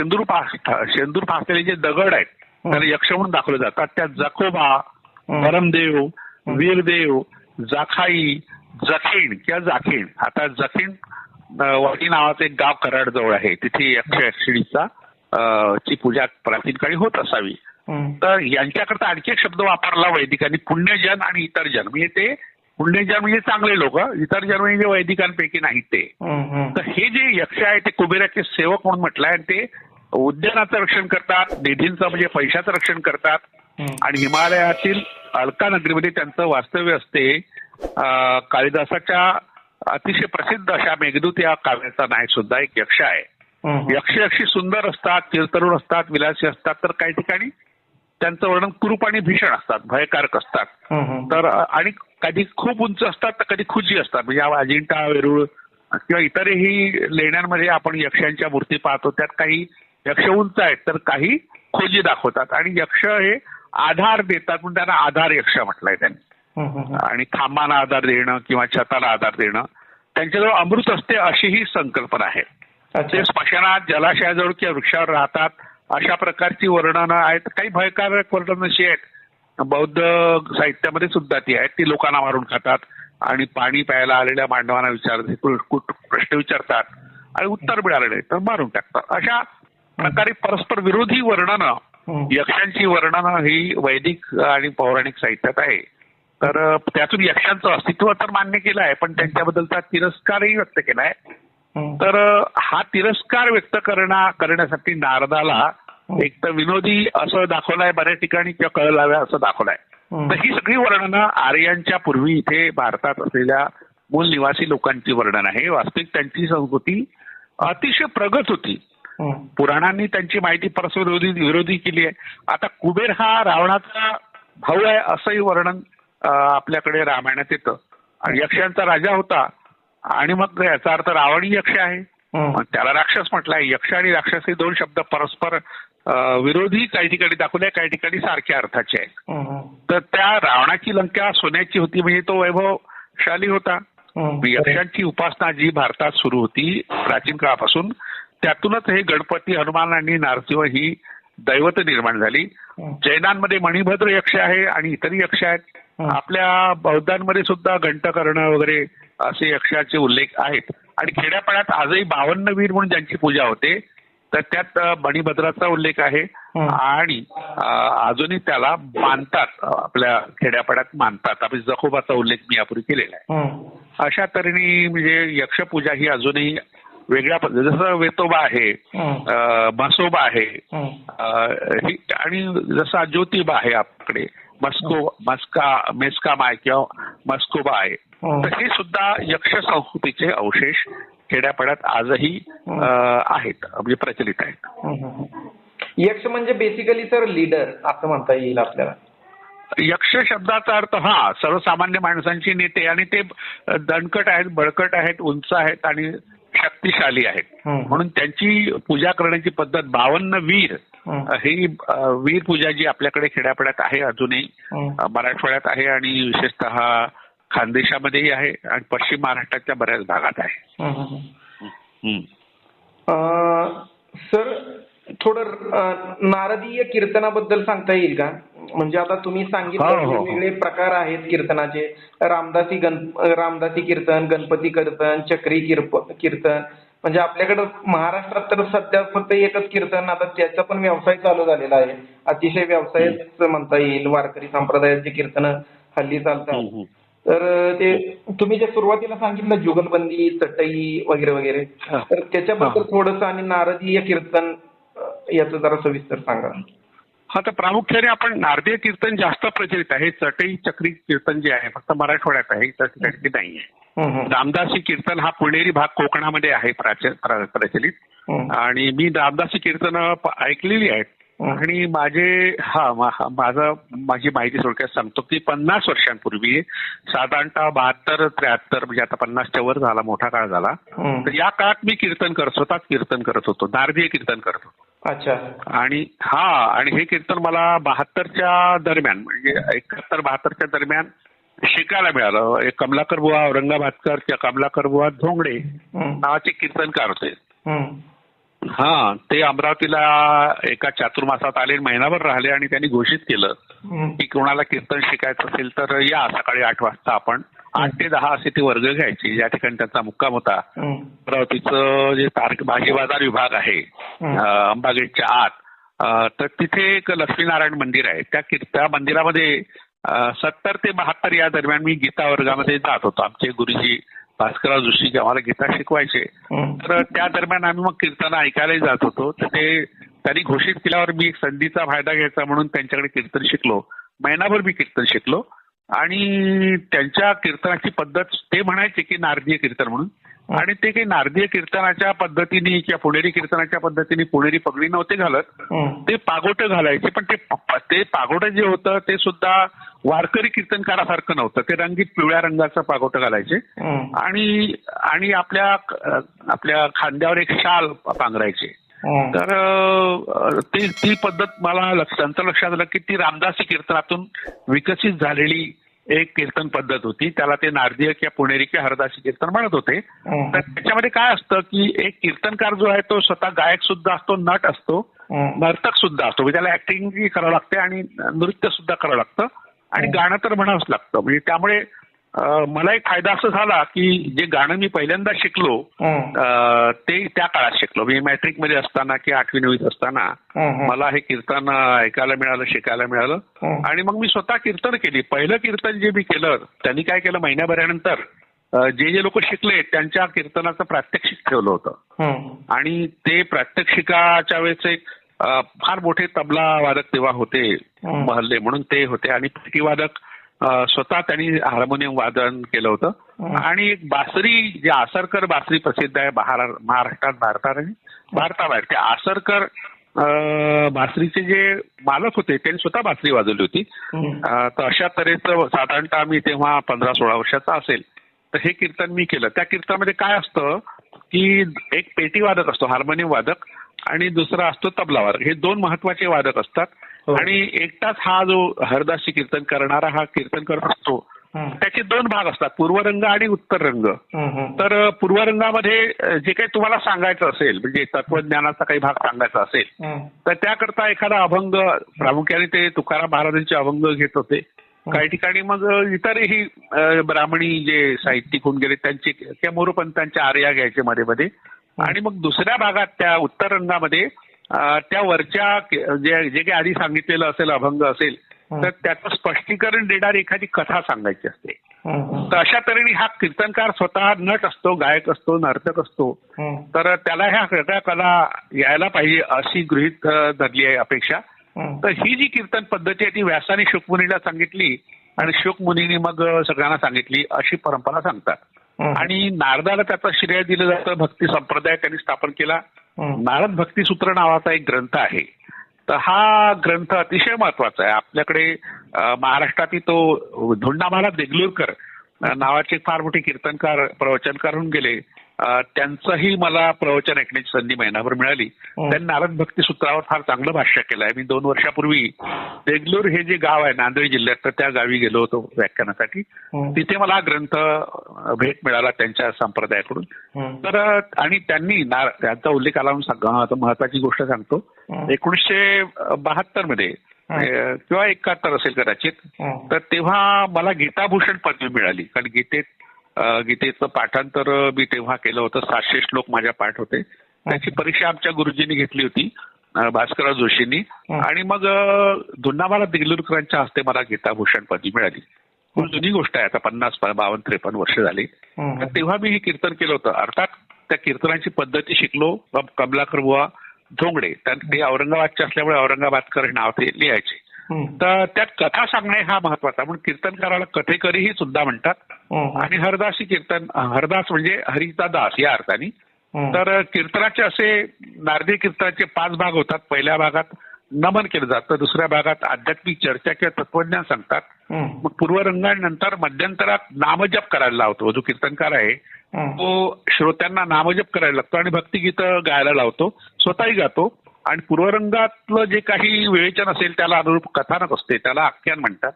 शेंदूर फासलेले जे दगड आहेत त्याला यक्ष म्हणून दाखवले जातात. त्यात जखोबा, परमदेव, वीरदेव, जाखाई, जखीण किंवा जाखीण. आता जखीण वाटी नावाचं एक गाव कराड जवळ आहे, तिथे यक्ष यक्षिणीचा ची पूजा प्राचीन काळी होत असावी. तर यांच्याकरता आणखी एक शब्द वापरला वैदिकांनी, पुण्यजन आणि इतर जन. म्हणजे ते पुण्यजन म्हणजे चांगले लोक, इतर जन म्हणजे वैदिकांपैकी नाहीत ते. तर हे जे यक्ष आहे ते कुबेराचे सेवक म्हणून म्हटलंय. आणि ते उद्यानाचं रक्षण करतात, निधींचं म्हणजे पैशाचं रक्षण करतात. आणि हिमालयातील अलका नगरीमध्ये त्यांचं वास्तव्य असते. कालिदासाच्या अतिशय प्रसिद्ध अशा मेघदूत या काव्याचा नायक सुद्धा एक यक्ष आहे. यक्ष यक्षी सुंदर असतात, चिरतरुण असतात, विलासी असतात. तर काही ठिकाणी त्यांचं वर्णन कुरूप आणि भीषण असतात, भयकारक असतात. तर आणि कधी खूप उंच असतात तर कधी खुजी असतात. म्हणजे अजिंठा, वेरूळ किंवा इतरही लेण्यांमध्ये आपण यक्षांच्या मूर्ती पाहतो, त्यात काही यक्ष उंच आहेत तर काही खोजी दाखवतात. आणि यक्ष हे आधार देतात म्हणून त्यांना आधार यक्ष म्हटलंय त्यांनी. आणि खांबाला आधार देणं किंवा छताला आधार देणं, त्यांच्याजवळ अमृत असते अशी ही संकल्पना आहे. ते स्मशानात, जलाशयाजवळ किंवा वृक्षावर राहतात अशा प्रकारची वर्णनं आहेत. काही भयकारक वर्णनं अशी आहेत, बौद्ध साहित्यामध्ये सुद्धा ती आहेत. ती लोकांना मारून खातात आणि पाणी प्यायला आलेल्या मांडवांना प्रश्न विचारतात आणि उत्तर मिळालं नाही तर मारून टाकतात. अशा प्रकारे परस्पर विरोधी वर्णनं, यक्षांची वर्णनं ही वैदिक आणि पौराणिक साहित्यात आहे. तर त्यातून यक्षांचं अस्तित्व तर मान्य केलं आहे, पण त्यांच्याबद्दलचा तिरस्कारही व्यक्त केला आहे. तर हा तिरस्कार व्यक्त करण्यासाठी नारदाला एक तर विनोदी असं दाखवलंय बऱ्याच ठिकाणी किंवा कळलाव्या असं दाखवलंय. तर ही सगळी वर्णनं आर्यांच्या पूर्वी इथे भारतात असलेल्या मूल निवासी लोकांची वर्णन आहे. वास्तविक त्यांची संस्कृती अतिशय प्रगत होती. पुराणांनी त्यांची माहिती परस्पर विरोधी केली आहे. आता कुबेर हा रावणाचा भाऊ आहे असंही वर्णन आपल्याकडे रामायणात येतं. आणि यक्षांचा राजा होता आणि मग याचा अर्थ रावणी यक्ष आहे, त्याला राक्षस म्हटलाय. यक्ष आणि राक्षस हे दोन शब्द परस्पर विरोधी काही ठिकाणी दाखवल्या, काही ठिकाणी सारख्या अर्थाचे आहेत. तर त्या रावणाची लंका सोन्याची होती म्हणजे तो वैभवशाली होता. यक्षांची उपासना जी भारतात सुरू होती प्राचीन काळापासून, त्यातूनच हे गणपती, हनुमान आणि नरसिंह ही दैवत निर्माण झाली. जैनांमध्ये मणिभद्र यक्ष आहे आणि इतरही यक्ष आहेत. आपल्या बौद्धांमध्ये सुद्धा घंटकर्ण वगैरे असे यक्षाचे उल्लेख आहेत. आणि खेड्यापाड्यात आजही 52 वीर म्हणून ज्यांची पूजा होते तर त्यात मणिभद्राचा उल्लेख आहे. आणि अजूनही त्याला मानतात, आपल्या खेड्यापाड्यात मानतात. आपली जखोबाचा उल्लेख मी यापूर्वी केलेला आहे. अशा तऱ्हेने म्हणजे यक्षपूजा ही अजूनही वेगळ्या पद्धती, जसं वेतोबा आहे, म्हसोबा आहे, आणि जसा ज्योतिबा आहे आपल्याकडे, मेस्कामा आहे किंवा मस्कोबा आहे. तर हे सुद्धा यक्ष संस्कृतीचे अवशेष खेड्यापाड्यात आजही आहेत, म्हणजे प्रचलित आहेत. यक्ष म्हणजे बेसिकली सर लीडर असं म्हणता येईल आपल्याला. यक्ष शब्दाचा अर्थ सर्वसामान्य माणसांची नेते, आणि ते दणकट आहेत, बळकट आहेत, उंच आहेत आणि शक्तिशाली आहेत. म्हणून त्यांची पूजा करण्याची पद्धत 52 वीर ही वीर पूजा जी आपल्याकडे खेड्यापाड्यात आहे, अजूनही मराठवाड्यात आहे आणि विशेषतः खानदेशामध्येही आहे आणि पश्चिम महाराष्ट्राच्या बऱ्याच भागात आहे. सर थोडं नारदीय कीर्तनाबद्दल सांगता येईल का? म्हणजे आता तुम्ही सांगितलं वेगवेगळे प्रकार आहेत कीर्तनाचे, रामदासी कीर्तन, गणपती कीर्तन, चक्री कीर्तन. म्हणजे आपल्याकडं महाराष्ट्रात तर सध्या फक्त एकच कीर्तन, आता त्याचा पण व्यवसाय चालू झालेला आहे. अतिशय व्यवसायच म्हणता येईल. वारकरी संप्रदायात जे कीर्तन हल्ली चालतात, तर ते तुम्ही जे सुरुवातीला सांगितलं जुगलबंदी, चटई वगैरे वगैरे, तर त्याच्याबद्दल थोडंसं, आणि नारदीय कीर्तन याचं जरा सविस्तर सांगा. तर प्रामुख्याने आपण नारदीय कीर्तन जास्त प्रचलित आहे. चटई चक्री कीर्तन जे आहे फक्त मराठवाड्यात आहे, त्या ठिकाणी नाहीये. रामदासी कीर्तन हा पुणेरी भाग कोकणामध्ये आहे प्रचलित. आणि मी रामदासी कीर्तन ऐकलेली आहेत. आणि माझी माहिती थोडक्यात सांगतो की 50 वर्षांपूर्वी साधारणतः 72-73, म्हणजे आता 50च्या वर झाला, मोठा काळ झाला. तर या काळात मी कीर्तन करत होतो, नारदीय कीर्तन करत होतो. अच्छा. आणि हे कीर्तन मला 72च्या दरम्यान, म्हणजे 71-72च्या दरम्यान शिकायला मिळालं. एक कमलाकर बुवा औरंगाबादकर किंवा कमलाकर बुवा धोंगडे नावाचे कीर्तनकार होते. ते अमरावतीला एका चातुर्मासात आले, महिनाभर राहिले आणि त्यांनी घोषित केलं की कोणाला कीर्तन शिकायचं असेल तर या, सकाळी 8 वाजता आपण 8 ते 10 असे ते वर्ग घ्यायचे. या ठिकाणी त्यांचा मुक्काम होता. अमरावतीचं जे भाजी बाजार विभाग आहे अंबागेटच्या आत, तर तिथे एक लक्ष्मीनारायण मंदिर आहे. त्या मंदिरामध्ये 70 ते 72 या दरम्यान मी गीता वर्गामध्ये जात होतो. आमचे गुरुजी भास्करराव जोशी जे आम्हाला गीता शिकवायचे, तर त्या दरम्यान आम्ही मग कीर्तन ऐकायलाही जात होतो. तर ते त्यांनी घोषित केल्यावर मी एक संधीचा फायदा घ्यायचा म्हणून त्यांच्याकडे कीर्तन शिकलो. महिनाभर मी कीर्तन शिकलो. आणि त्यांच्या कीर्तनाची पद्धत ते म्हणायचे की नारदीय कीर्तन म्हणून. आणि ते काही नारदीय कीर्तनाच्या पद्धतीने किंवा पुणेरी कीर्तनाच्या पद्धतीने पुणेरी पगडी नव्हते घालत, ते पागोटं घालायचे. पण ते पागोटं जे होतं ते सुद्धा वारकरी कीर्तनकारासारखं नव्हतं. ते रंगीत पिवळ्या रंगाचं पागोटं घालायचे आणि आपल्या खांद्यावर एक शाल पांघरायचे. तर ती पद्धत मला त्यांचं लक्षात आलं की ती रामदासी कीर्तनातून विकसित झालेली एक कीर्तन पद्धत होती. त्याला ते नारदीय किंवा पुणेरी किंवा हरदासी कीर्तन म्हणत होते. तर त्याच्यामध्ये काय असतं की एक कीर्तनकार जो आहे तो स्वतः गायक सुद्धा असतो, नट असतो, नर्तक सुद्धा असतो. म्हणजे त्याला ऍक्टिंग करावं लागते आणि नृत्य सुद्धा करावं लागतं आणि गाणं तर म्हणावंच लागतं. म्हणजे त्यामुळे मला एक फायदा असा झाला की जे गाणं मी पहिल्यांदा शिकलो ते त्या काळात शिकलो. मी मॅट्रिक मध्ये असताना किंवा 8वी-9वीत असताना मला हे कीर्तन ऐकायला मिळालं, शिकायला मिळालं. आणि मग मी स्वतः कीर्तन केली. पहिलं कीर्तन जे मी केलं त्यांनी काय केलं, महिन्याभरानंतर जे लोक शिकले त्यांच्या कीर्तनाचं प्रात्यक्षिक ठेवलं होतं. आणि ते प्रात्यक्षिकाच्या वेळेस एक फार मोठे तबला वादक तेव्हा होते, महल्ले म्हणून ते होते, आणि पेटी वादक स्वतः त्यांनी हार्मोनियम वादन केलं होतं. आणि एक बासरी, जे आसरकर बासरी प्रसिद्ध आहे महाराष्ट्रात, भारताबाहेर, ते आसरकर बासरीचे जे मालक होते त्यांनी स्वतः बासरी वाजवली होती. तर अशा तऱ्हेचं साधारणतः मी तेव्हा 15-16 वर्षाचा असेल. तर हे कीर्तन मी केलं. त्या कीर्तनामध्ये काय असतं की एक पेटी वादक असतो, हार्मोनियम वादक, आणि दुसरा असतो तबलावादक. हे दोन महत्वाचे वादक असतात. आणि एकटाच हा जो हरदासी कीर्तन करणारा हा कीर्तन करत असतो. त्याचे दोन भाग असतात, पूर्वरंग आणि उत्तर रंग. तर पूर्वरंगामध्ये जे काही तुम्हाला सांगायचं असेल, म्हणजे तत्वज्ञानाचा काही भाग सांगायचा असेल, तर त्याकरता एखादा अभंग, प्रामुख्याने ते तुकाराम महाराजांचे अभंग घेत होते. काही ठिकाणी मग इतरही ब्राह्मणी जे साहित्यिक होऊन गेले त्यांचे त्या मोरोपंतांच्या आर्या घ्यायचे मध्ये मध्ये. आणि मग दुसऱ्या भागात त्या उत्तर रंगामध्ये त्या वरच्या जे काही आधी सांगितलेलं असेल अभंग असेल तर त्याचं स्पष्टीकरण देणारी एखादी कथा सांगायची असते. तर अशा तऱ्हेने हा कीर्तनकार स्वतः नट असतो, गायक असतो, नर्तक असतो. तर त्याला ह्या सगळ्या कला यायला पाहिजे अशी गृहीत धरली आहे अपेक्षा. तर ही जी कीर्तन पद्धती आहे ती व्यासाने शुकमुनीला सांगितली आणि शुकमुनीने मग सगळ्यांना सांगितली अशी परंपरा सांगतात. आणि नारदाला त्याचं श्रेय दिलं जातं. भक्ती संप्रदाय त्यांनी स्थापन केला. नारद भक्तिसूत्र नावाचा एक ग्रंथ आहे. तर हा ग्रंथ अतिशय महत्वाचा आहे. आपल्याकडे महाराष्ट्रातील तो धोंडामाला देगलूरकर नावाचे फार मोठे कीर्तनकार प्रवचनकार होऊन गेले. त्यांचंही मला प्रवचन ऐकण्याची संधी महिनाभर मिळाली. त्यांनी नारद भक्ती सूत्रावर फार चांगलं भाष्य केलं आहे. मी 2 वर्षापूर्वी देगलूर हे जे गाव आहे नांदेड जिल्ह्यात, तर त्या गावी गेलो होतो व्याख्यानासाठी. तिथे मला ग्रंथ भेट मिळाला त्यांच्या संप्रदायाकडून. तर आणि त्यांनी त्यांचा उल्लेख आला म्हणून महत्वाची गोष्ट सांगतो. 1972 मध्ये किंवा 71 असेल कदाचित, तर तेव्हा मला गीताभूषण पदवी मिळाली. कारण गीतेचं पाठांतर मी तेव्हा केलं होतं. 700 श्लोक माझ्या पाठ होते. त्याची परीक्षा आमच्या गुरुजींनी घेतली होती, भास्करराव जोशींनी. आणि मग धुंडामाला देगलूरकरांच्या हस्ते मला गीताभूषण पदवी मिळाली. खूप जुनी गोष्ट आहे, आता 50, 52, 53 वर्ष झाली. तर तेव्हा मी हे कीर्तन केलं होतं. अर्थात त्या कीर्तनाची पद्धती शिकलो. कमलाकर बुवा धोंगडे, ते औरंगाबादचे असल्यामुळे औरंगाबादकर हे नाव ते लिहायचे. तर त्यात कथा सांगणे हा महत्वाचा. म्हणून कीर्तनकाराला कथेकरीही सुद्धा म्हणतात. आणि हरदासी कीर्तन, हरदास म्हणजे हरीचा दास या अर्थाने. तर कीर्तनाचे असे नारदी कीर्तनाचे 5 भाग होतात. पहिल्या भागात नमन केलं जातं, दुसऱ्या भागात आध्यात्मिक चर्चा किंवा तत्वज्ञान सांगतात. मग पूर्वरंगानंतर मध्यंतरात नामजप करायला लावतो. जो कीर्तनकार आहे तो श्रोत्यांना नामजप करायला लागतो आणि भक्तिगीतं गायला लावतो, स्वतःही गातो. आणि पूर्वरंगातलं जे काही विवेचन असेल त्याला अनुरूप कथानक असते, त्याला आख्यान म्हणतात.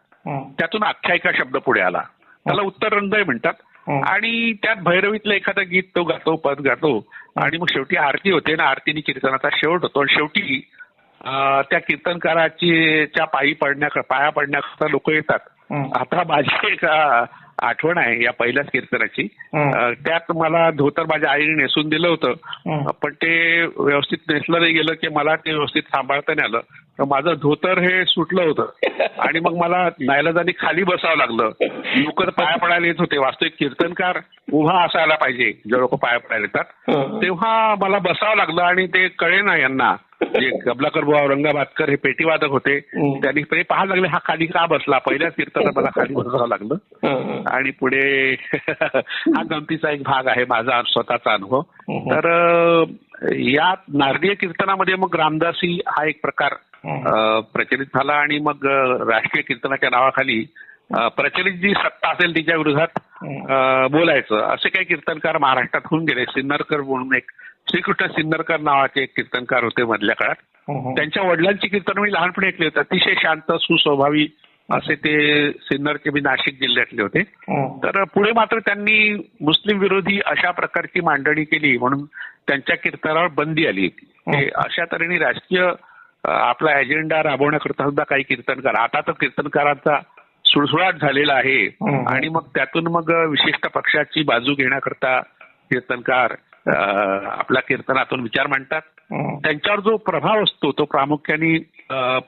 त्यातून आख्यायिका शब्द पुढे आला, त्याला उत्तर रंगही म्हणतात. आणि त्यात भैरवीतलं एखादं गीत तो गातो, पद गातो. आणि मग शेवटी आरती होते ना, आरतीने कीर्तनाचा शेवट होतो. आणि शेवटी त्या कीर्तनकाराची पाया पडण्याकरता लोक येतात. आता माझी एक आठवण आहे या पहिल्याच कीर्तनाची. त्यात मला धोतर माझ्या आईने नेसून दिलं होतं, पण ते व्यवस्थित नेसलं नाही गेलं की मला ते व्यवस्थित सांभाळता नाही आलं. तर माझं धोतर हे सुटलं होतं आणि मग मला नाईलाजाने खाली बसावं लागलं. लोक पाया पडायला येत होते. वास्तविक कीर्तनकार उभा असायला पाहिजे जेव्हा लोक पाया पडायला येतात. तेव्हा मला बसावं लागलं आणि ते कळेना यांना. जे कमलाकर बुवा औरंगाबादकर हे पेटीवादक होते, त्यांनी पाहायला लागले हा खाली का बसला. पहिल्याच कीर्तनात मला खाली बसावं लागलं. आणि पुढे हा गमतीचा एक भाग आहे माझा स्वतःचा अनुभव. तर या नारदीय कीर्तनामध्ये मग रामदासी हा एक प्रकार प्रचलित झाला. आणि मग राष्ट्रीय कीर्तनाच्या नावाखाली प्रचलित जी सत्ता असेल तिच्या विरोधात बोलायचं असे काही कीर्तनकार महाराष्ट्रात होऊन गेले. सिन्नरकर म्हणून एक श्रीकृष्ण सिन्नरकर नावाचे एक कीर्तनकार होते मधल्या काळात. त्यांच्या वडिलांची कीर्तन मी लहानपणी ऐकली होती. अतिशय शांत सुस्वभावी असे ते सिन्नरचे मी नाशिक जिल्ह्यातले होते. तर पुढे मात्र त्यांनी मुस्लिम विरोधी अशा प्रकारची मांडणी केली म्हणून त्यांच्या कीर्तनावर बंदी आली होती. अशा तऱ्हेने राजकीय आपला अजेंडा राबवण्याकरता सुद्धा काही कीर्तनकार, आता तर कीर्तनकारांचा सुळसुळाट झालेला आहे. आणि मग त्यातून मग विशिष्ट पक्षाची बाजू घेण्याकरता कीर्तनकार आपल्या कीर्तनातून विचार मांडतात. त्यांच्यावर जो प्रभाव असतो तो प्रामुख्याने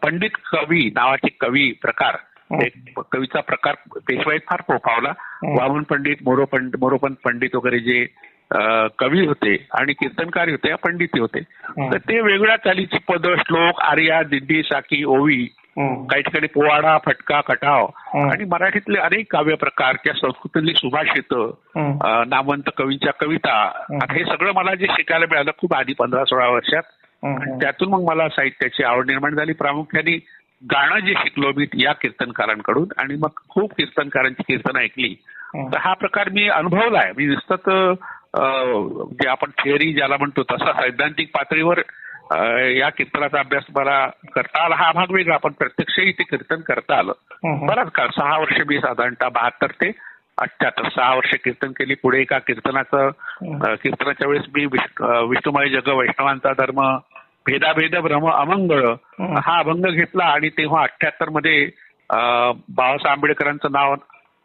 पंडित कवी नावाचे कवी प्रकार, एक कवीचा प्रकार पेशवाईत फार फोफावला. वामन पंडित, मोरोपंत पंडित वगैरे जे कवी होते आणि कीर्तनकारी होते, पंडित होते. तर ते वेगळ्या चालीची पद, श्लोक, आर्या, दिंडी, साकी, ओवी, काही ठिकाणी पोवाडा, फटका, कटाव आणि मराठीतले अनेक काव्य प्रकार किंवा संस्कृतातली सुभाषित, नामवंत कवींच्या कविता, हे सगळं मला जे शिकायला मिळालं खूप आधी 15-16 वर्षात. त्यातून मग मला साहित्याची आवड निर्माण झाली. प्रामुख्याने गाणं जे शिकलो मी या कीर्तनकारांकडून आणि मग खूप कीर्तनकारांची कीर्तन ऐकली. तर हा प्रकार मी अनुभवला आहे. मी नुसतं जे आपण थिअरी ज्याला म्हणतो तसा सैद्धांतिक पातळीवर या कीर्तनाचा अभ्यास मला करता आला हा भाग वेगळा, पण प्रत्यक्षही ते कीर्तन करता आलं बराच काळ. 6 वर्ष मी साधारणतः 72 ते 78 6 वर्ष कीर्तन केली. पुढे एका कीर्तनाच्या वेळेस मी विष्णुमय जग वैष्णवांचा धर्म भेदाभेद भ्रम अमंगळ हा अभंग घेतला आणि तेव्हा 78 मध्ये बाबासाहेब आंबेडकरांचं नाव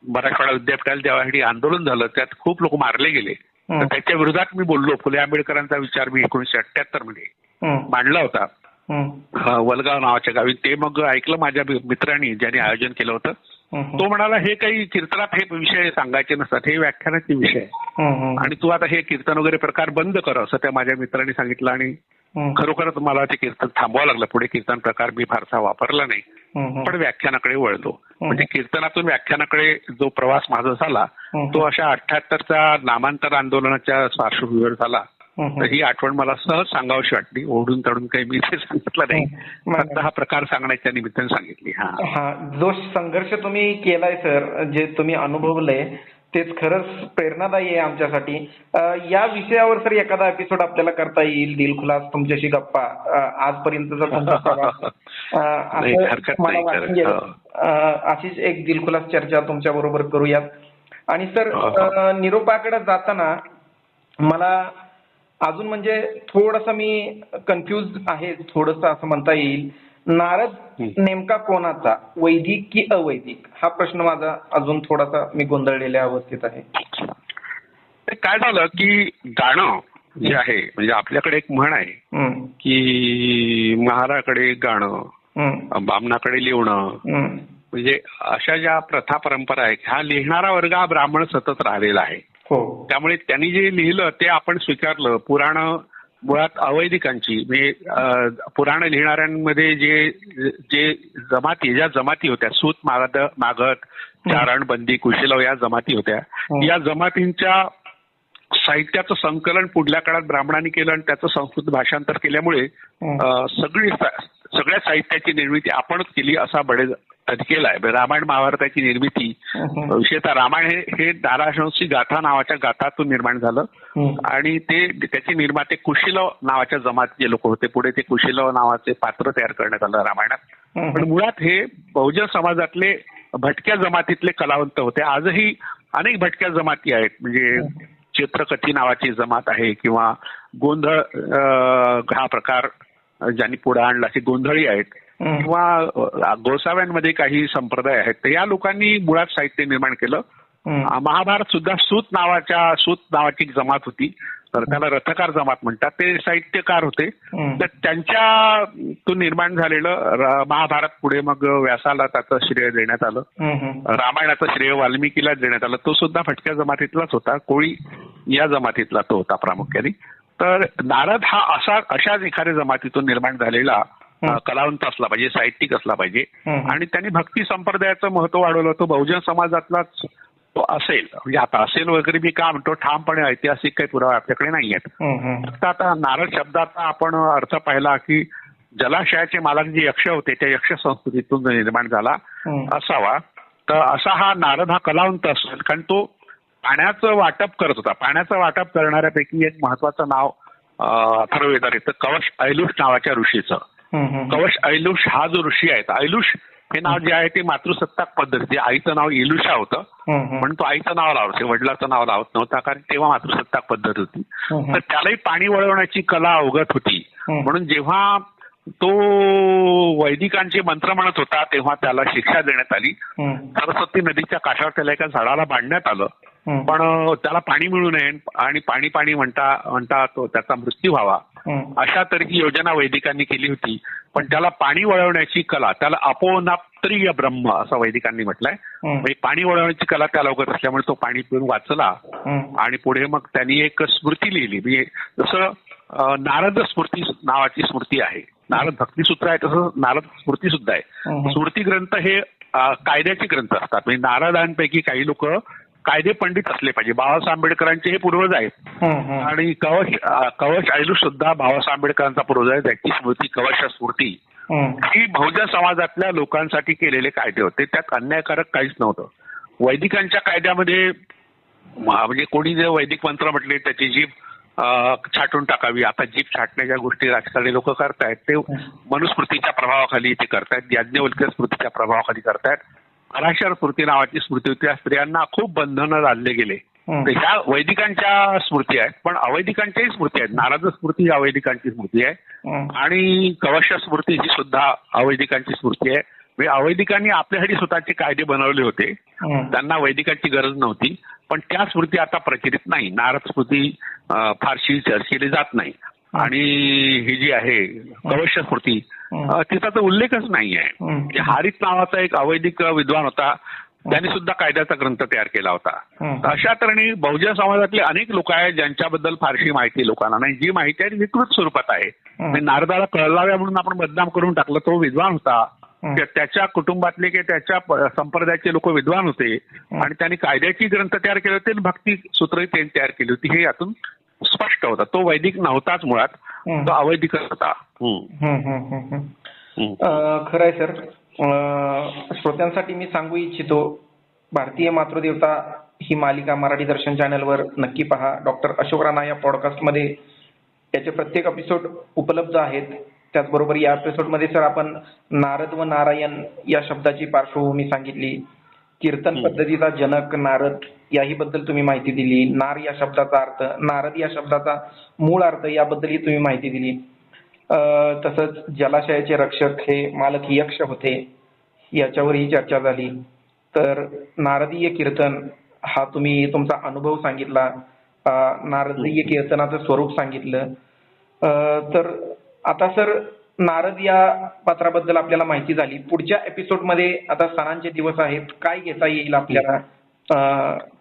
मराठवाडा विद्यापीठाला देण्यासाठी आंदोलन झालं. त्यात खूप लोक मारले गेले. तर त्याच्या विरोधात मी बोललो. फुले आंबेडकरांचा विचार मी 1978 मध्ये मांडला होता वलगाव नावाच्या गावी. ते मग ऐकलं माझ्या मित्रांनी ज्यांनी आयोजन केलं होतं. तो म्हणाला हे काही कीर्तनात हे विषय सांगायचे नसतात, हे व्याख्यानाचे विषय आणि तू आता हे कीर्तन वगैरे प्रकार बंद कर असं त्या माझ्या मित्रांनी सांगितलं. आणि खरोखरच मला ते कीर्तन थांबवावं लागलं. पुढे कीर्तन प्रकार मी फारसा वापरला नाही, पण व्याख्यानाकडे वळलो. म्हणजे कीर्तनातून व्याख्यानाकडे जो प्रवास माझा झाला तो अशा 78च्या नामांतर आंदोलनाच्या पार्श्वभूमीवर झाला. तर ही आठवण मला सहज सांगावीशी वाटली. ओढून तडून काही मी ते सांगितलं नाही, फक्त हा प्रकार सांगण्याच्या निमित्ताने सांगितली. जो संघर्ष तुम्ही केलाय सर, जे तुम्ही अनुभवलंय तेच खरंच प्रेरणादायी आहे आमच्यासाठी. या विषयावर सर एखादा एपिसोड आपल्याला करता येईल, दिलखुलास तुमच्याशी गप्पा आजपर्यंतचा तुमचा प्रवास असं मला वाटून गेलं. अशीच एक दिलखुलास चर्चा तुमच्या बरोबर करूयात. आणि सर निरोपाकडे जाताना मला अजून म्हणजे थोडंसं मी कन्फ्यूज आहे, थोडंसं असं म्हणता येईल. नारद नेमका कोणाचा, वैदिक की अवैदिक, हा प्रश्न माझा अजून थोडासा मी गोंधळलेल्या अवस्थेत आहे. काय झालं की गाणं जे आहे, म्हणजे आपल्याकडे एक म्हण आहे की महाराकडे गाणं बामणाकडे लिहणं, म्हणजे अशा ज्या प्रथा परंपरा आहेत ह्या लिहिणारा वर्ग हा ब्राह्मण सतत राहिलेला आहे. त्यामुळे त्यांनी जे लिहिलं ते आपण स्वीकारलं. पुराण मुळात अवैदिकांची, म्हणजे पुराण लिहिणाऱ्यांमध्ये जे ज्या जमाती होत्या, सूत मागध चारण बंदी कुशीलव या जमाती होत्या, या जमातींच्या साहित्याचं संकलन पुढल्या काळात ब्राह्मणांनी केलं आणि त्याचं संस्कृत भाषांतर केल्यामुळे सगळ्या साहित्याची निर्मिती आपणच केली असा बडे केलाय. रामायण महाभारताची निर्मिती विशेषतः रामायण हे दाराशंसी गाथा नावाच्या गाथातून निर्माण झालं आणि त्याचे निर्माते कुशीलव नावाच्या जमातीचे लोक होते. पुढे ते कुशीलव नावाचे पात्र तयार करण्यात आलं रामायणात. पण मुळात हे बहुजन समाजातले भटक्या जमातीतले कलावंत होते. आजही अनेक भटक्या जमाती आहेत, म्हणजे चित्रकथी नावाची जमात आहे किंवा गोंधळ हा प्रकार ज्यांनी पुढे आणला अशी गोंधळी आहेत किंवा गोसाव्यांमध्ये काही संप्रदाय आहेत. तर या लोकांनी मुळात साहित्य निर्माण केलं. महाभारत सुद्धा सूत नावाची एक जमात होती, तर त्याला रथकार जमात म्हणतात. ते साहित्यकार होते. तर त्यांच्यातून निर्माण झालेलं महाभारत पुढे मग व्यासाला त्याचं श्रेय देण्यात आलं. रामायणाचं श्रेय वाल्मिकीला देण्यात आलं. तो सुद्धा भटक्या जमातीतलाच होता, कोळी या जमातीतला तो होता प्रामुख्याने. तर नारद हा अशाच एखाद्या जमातीतून निर्माण झालेला कलावंत असला पाहिजे, साहित्यिक असला पाहिजे. आणि त्यांनी भक्ती संप्रदायाचं महत्व वाढवलं. तो बहुजन समाजातलाच तो असेल, म्हणजे आता असेल वगैरे मी का म्हणतो, ठामपणे ऐतिहासिक काही पुरावे आपल्याकडे नाही आहेत. फक्त आता नारद शब्दाचा आपण अर्थ पाहिला की जलाशयाचे मालक जे यक्ष होते त्या यक्ष संस्कृतीतून निर्माण झाला असावा. तर असा हा नारद हा कलावंत असेल, कारण तो पाण्याचं वाटप करत होता. पाण्याचं वाटप करणाऱ्यापैकी एक महत्वाचं नाव अथर्ववेदात येतं, कवश ऐलुष नावाच्या ऋषीचं. कवश ऐलुष हा जो ऋषी आहे, ऐलुष हे नाव जे आहे ते मातृसत्ताक पद्धती, आईचं नाव इलुषा होतं म्हणून तो आईचं नाव लावत, वडिलाचं नाव लावत नव्हता, कारण तेव्हा मातृसत्ताक पद्धत होती. तर त्यालाही पाणी वळवण्याची कला अवगत होती. म्हणून जेव्हा तो वैदिकांचे मंत्र म्हणत होता तेव्हा त्याला शिक्षा देण्यात आली. सरस्वती नदीच्या काठावर त्याला एका झाडाला बांधण्यात आलं, पण त्याला पाणी मिळू नये आणि पाणी पाणी म्हणता तो त्याचा मृत्यू व्हावा अशा तऱ्हेची योजना वैदिकांनी केली होती. पण त्याला पाणी वळवण्याची कला, त्याला अपोनाप्त्रिय ब्रह्म असं वैदिकांनी म्हटलंय. म्हणजे पाणी वळवण्याची कला त्याला अवगत असल्यामुळे तो पाणी पिऊन वाचला आणि पुढे मग त्यांनी एक स्मृती लिहिली. म्हणजे जसं नारद स्मृती नावाची स्मृती आहे, नारद भक्तिसूत्र आहे, तसं नारद स्मृती सुद्धा आहे. स्मृती ग्रंथ हे कायद्याचे ग्रंथ असतात. म्हणजे नारदांपैकी काही लोक कायदे पंडित असले पाहिजे. बाबासाहेब आंबेडकरांचे हे पूर्वज आहेत आणि कवच ऐलुष सुद्धा बाबासाहेब आंबेडकरांचा पूर्वज आहे. त्याची स्मृती कवच स्मृती ही बहुजन समाजातल्या लोकांसाठी केलेले कायदे होते. त्यात अन्यायकारक काहीच नव्हतं. वैदिकांच्या कायद्यामध्ये म्हणजे कोणी जे वैदिक मंत्र म्हटले त्याची जी छाटून टाकावी. आता जीभ छाटण्याच्या गोष्टी राजकारणी लोक करतायत ते मनुस्मृतीच्या प्रभावाखाली ते करतायत, याज्ञवल्क्य स्मृतीच्या प्रभावाखाली करतायत. पराशर स्मृती नावाची स्मृती होती, त्या स्त्रियांना खूप बंधनं लादले गेले. तर ह्या वैदिकांच्या स्मृती आहेत, पण अवैदिकांच्याही स्मृती आहेत. नारद स्मृती ही अवैदिकांची स्मृती आहे आणि कवश स्मृती ही सुद्धा अवैदिकांची स्मृती आहे. म्हणजे अवैदिकांनी आपल्यासाठी स्वतःचे कायदे बनवले होते, त्यांना वैदिकांची गरज नव्हती, पण त्या स्मृती आता प्रचलित नाही. नारद स्मृती फारशी चर्चेली जात नाही आणि ही जी आहे कवश स्मृती तिचा तर उल्लेखच नाही आहे. हारित नावाचा एक अवैदिक विद्वान होता, त्यांनी सुद्धा कायद्याचा ग्रंथ तयार केला होता. अशा तऱ्हेने बहुजन समाजातले अनेक लोक आहेत ज्यांच्याबद्दल फारशी माहिती लोकांना नाही. जी माहिती आहे विकृत स्वरूपात आहे. नारदाला कळलाव्या म्हणून आपण बदनाम करून टाकलं. तो विद्वान होता, त्याच्या कुटुंबातले किंवा त्याच्या संप्रदायाचे लोक विद्वान होते आणि त्यांनी कायद्याची ग्रंथ तयार केले होते आणि भक्ती सूत्रही त्यांनी तयार केली होती. हे यातून स्पष्ट होतं. तो वैदिक नव्हताच मुळात, तो अवैदिकच होता. खरंय सर. श्रोत्यांसाठी मी सांगू इच्छितो, भारतीय मातृदेवता ही मालिका मराठी दर्शन चॅनलवर नक्की पहा. डॉक्टर अशोक राणा या पॉडकास्टमध्ये त्याचे प्रत्येक एपिसोड उपलब्ध आहेत. त्याचबरोबर या एपिसोडमध्ये सर आपण नारद व नारायण या शब्दाची पार्श्वभूमी सांगितली, कीर्तन पद्धतीचा जनक नारद याही बद्दल तुम्ही माहिती दिली, नार या शब्दाचा अर्थ, नारद या शब्दाचा मूळ अर्थ याबद्दलही तुम्ही माहिती दिली. तसंच जलाशयाचे रक्षक हे मालक यक्ष होते याच्यावरही चर्चा झाली. तर नारदीय कीर्तन हा तुम्ही तुमचा अनुभव सांगितला, नारदीय कीर्तनाचं स्वरूप सांगितलं. तर आता सर नारद या पात्राबद्दल आपल्याला माहिती झाली. पुढच्या एपिसोडमध्ये आता सणांचे दिवस आहेत, काय घेता येईल आपल्याला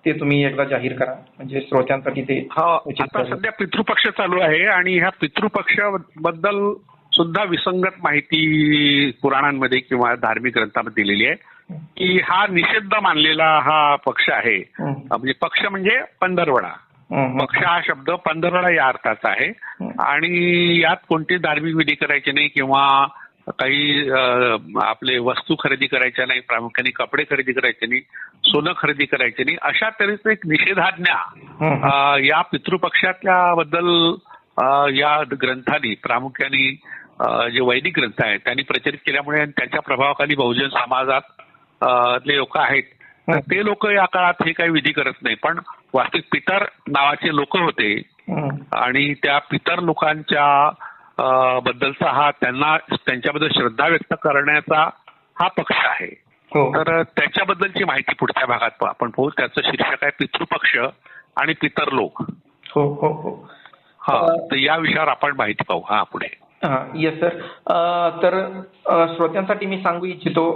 ते तुम्ही एकदा जाहीर करा, म्हणजे श्रोत्यांसाठी ते. आता सध्या पितृपक्ष चालू आहे आणि ह्या पितृपक्षाबद्दल सुद्धा विसंगत माहिती पुराणांमध्ये किंवा धार्मिक ग्रंथामध्ये दिलेली आहे की हा निषिद्ध मानलेला हा पक्ष आहे. म्हणजे पक्ष म्हणजे पंधरवडा. पक्ष हा शब्द पंधरवडा या अर्थाचा आहे आणि यात कोणते धार्मिक विधी करायचे नाही किंवा काही आपले वस्तू खरेदी करायच्या नाही, प्रामुख्याने कपडे खरेदी करायचे नाही, सोनं खरेदी करायचे नाही, अशा तऱ्हेचं एक निषेधाज्ञा या पितृपक्षातल्या बद्दल या ग्रंथांनी प्रामुख्याने जे वैदिक ग्रंथ आहेत त्यांनी प्रचलित केल्यामुळे त्याच्या प्रभावाखाली बहुजन समाजात लोक आहेत, तर ते लोक या काळात हे काही विधी करत नाही. पण वास्तविक पितर नावाचे लोक होते आणि त्या पितर लोकांच्या बद्दलचा हा त्यांच्याबद्दल श्रद्धा व्यक्त करण्याचा हा पक्ष आहे. तर त्याच्याबद्दलची माहिती पुढच्या भागात आपण पाहू. त्याचं शीर्षक आहे पितृपक्ष आणि पितर लोक. तर या विषयावर आपण माहिती पाहू पुढे. Yes sir. तर श्रोत्यांसाठी मी सांगू इच्छितो,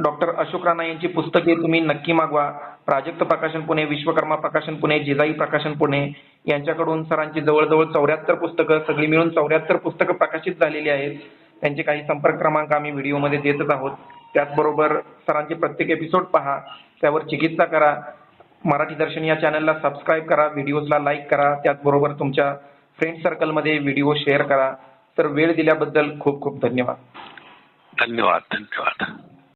डॉक्टर अशोक राणा यांची पुस्तके तुम्ही नक्की मागवा. प्राजक्त प्रकाशन पुणे, विश्वकर्मा प्रकाशन पुणे, जिजाई प्रकाशन पुणे यांच्याकडून सरांची जवळजवळ 74 पुस्तकं, सगळी मिळून 74 पुस्तकं प्रकाशित झालेली आहेत. त्यांचे काही संपर्क क्रमांक आम्ही व्हिडिओमध्ये देतच आहोत. त्याचबरोबर सरांचे प्रत्येक एपिसोड पहा, त्यावर चिकित्सा करा. मराठी दर्शन या चॅनलला सबस्क्राईब करा, व्हिडिओजला लाईक करा, त्याचबरोबर तुमच्या फ्रेंड सर्कलमध्ये व्हिडिओ शेअर करा. तर वेळ दिल्याबद्दल खूप खूप धन्यवाद. धन्यवाद.